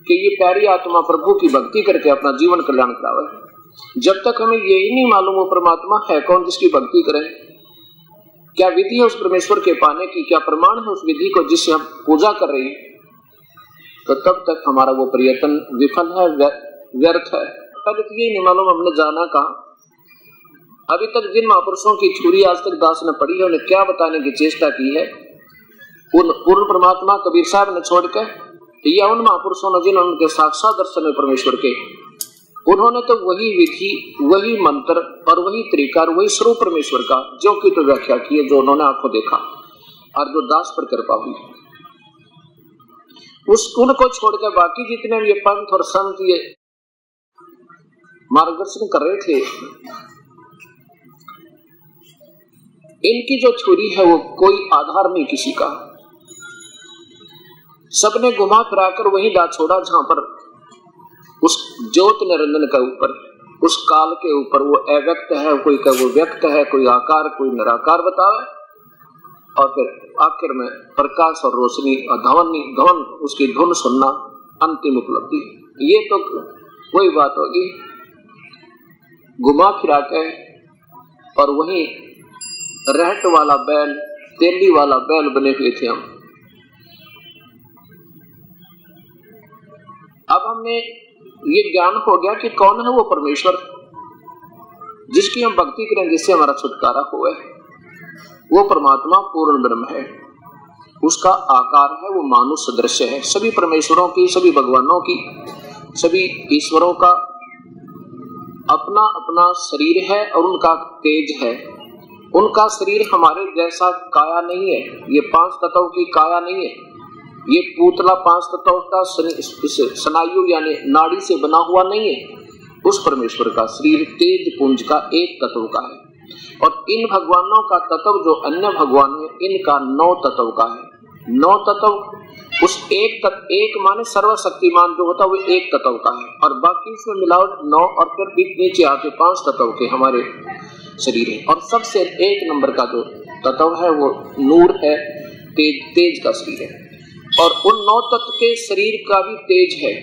कि ये प्यारी आत्मा प्रभु की भक्ति करके अपना जीवन कल्याण करावे। जब तक हमें यही नहीं मालूम वो परमात्मा है कौन जिसकी भक्ति करें, क्या विधि है उस परमेश्वर के पाने की, क्या प्रमाण है उस विधि को जिससे हम पूजा कर रहे हैं, तो तब तक हमारा वो प्रयत्न विफल है, व्यर्थ है। पहले तो ये नहीं मालूम हमने जाना कहा। अभी तक जिन महापुरुषों की छुरी आज तक दास ने पड़ी है, उन्हें क्या बताने की चेष्टा की है, उन पूर्ण परमात्मा कबीर साहब ने छोड़कर या उन महापुरुषों ने जिन्होंने उनके साक्षात दर्शन है परमेश्वर के, उन्होंने तो वही विधि, वही मंत्र और वही तरीका और वही स्वरूप परमेश्वर का जो की तो व्याख्या की है, जो उन्होंने आंखों देखा और जो दास पर कृपा हुई, उनको छोड़कर बाकी जितने भी ये पंथ और संत ये मार्गदर्शन कर रहे थे, इनकी जो छुरी है वो कोई आधार नहीं किसी का। सबने घुमा फिराकर वही ला छोड़ा जहां पर उस ज्योत निरंजन के ऊपर, उस काल के ऊपर वो अव्यक्त है, कोई का वो व्यक्त है, कोई आकार कोई निराकार बतावे, और फिर आखिर में प्रकाश और रोशनी और धवन उसकी धुन सुनना अंतिम उपलब्धि। ये तो वही बात होगी, घुमा फिरा के और वही रहट वाला बैल, तेली वाला बैल बने हुए थे हम। अब हमने ये ज्ञान हो गया कि कौन है वो परमेश्वर जिसकी हम भक्ति करें, जिससे हमारा छुटकारा हुए। वो परमात्मा पूर्ण ब्रह्म है, उसका आकार है वो मानुष सदृश है। सभी परमेश्वरों की, सभी भगवानों की, सभी ईश्वरों का अपना अपना शरीर है और उनका तेज है। उनका शरीर हमारे जैसा काया नहीं है, ये 5 तत्वों की काया नहीं है, ये पूतला 5 तत्वों का स्नायु यानी नाड़ी से बना हुआ नहीं है। उस परमेश्वर का शरीर तेज पुंज का एक तत्व का है, और इन भगवानों का तत्व जो अन्य भगवान है इनका 9 तत्व का है। 9 तत्व उस एक माने सर्वशक्तिमान जो होता है वो एक तत्व का है, और बाकी इसमें मिलावट 9 और फिर नीचे आके 5 तत्व के हमारे शरीर है। और सबसे 1 नंबर का जो तत्व है वो नूर है, तेज का शरीर है, और उन 9 तत्व के शरीर का भी तेज है।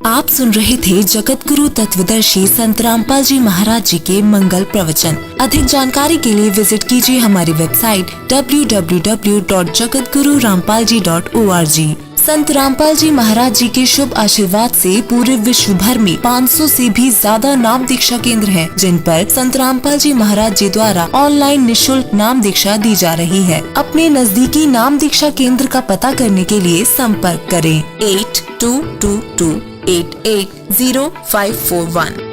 आप सुन रहे थे जगत गुरु तत्वदर्शी संत रामपाल जी महाराज जी के मंगल प्रवचन। अधिक जानकारी के लिए विजिट कीजिए हमारी वेबसाइट www.jagatgururampalji.org। संत रामपाल जी महाराज जी के शुभ आशीर्वाद से पूरे विश्व भर में 500 से भी ज्यादा नाम दीक्षा केंद्र हैं, जिन पर संत रामपाल जी महाराज जी द्वारा ऑनलाइन निशुल्क नाम दीक्षा दी जा रही है। अपने नजदीकी नाम दीक्षा केंद्र का पता करने के लिए संपर्क करें 8222880541।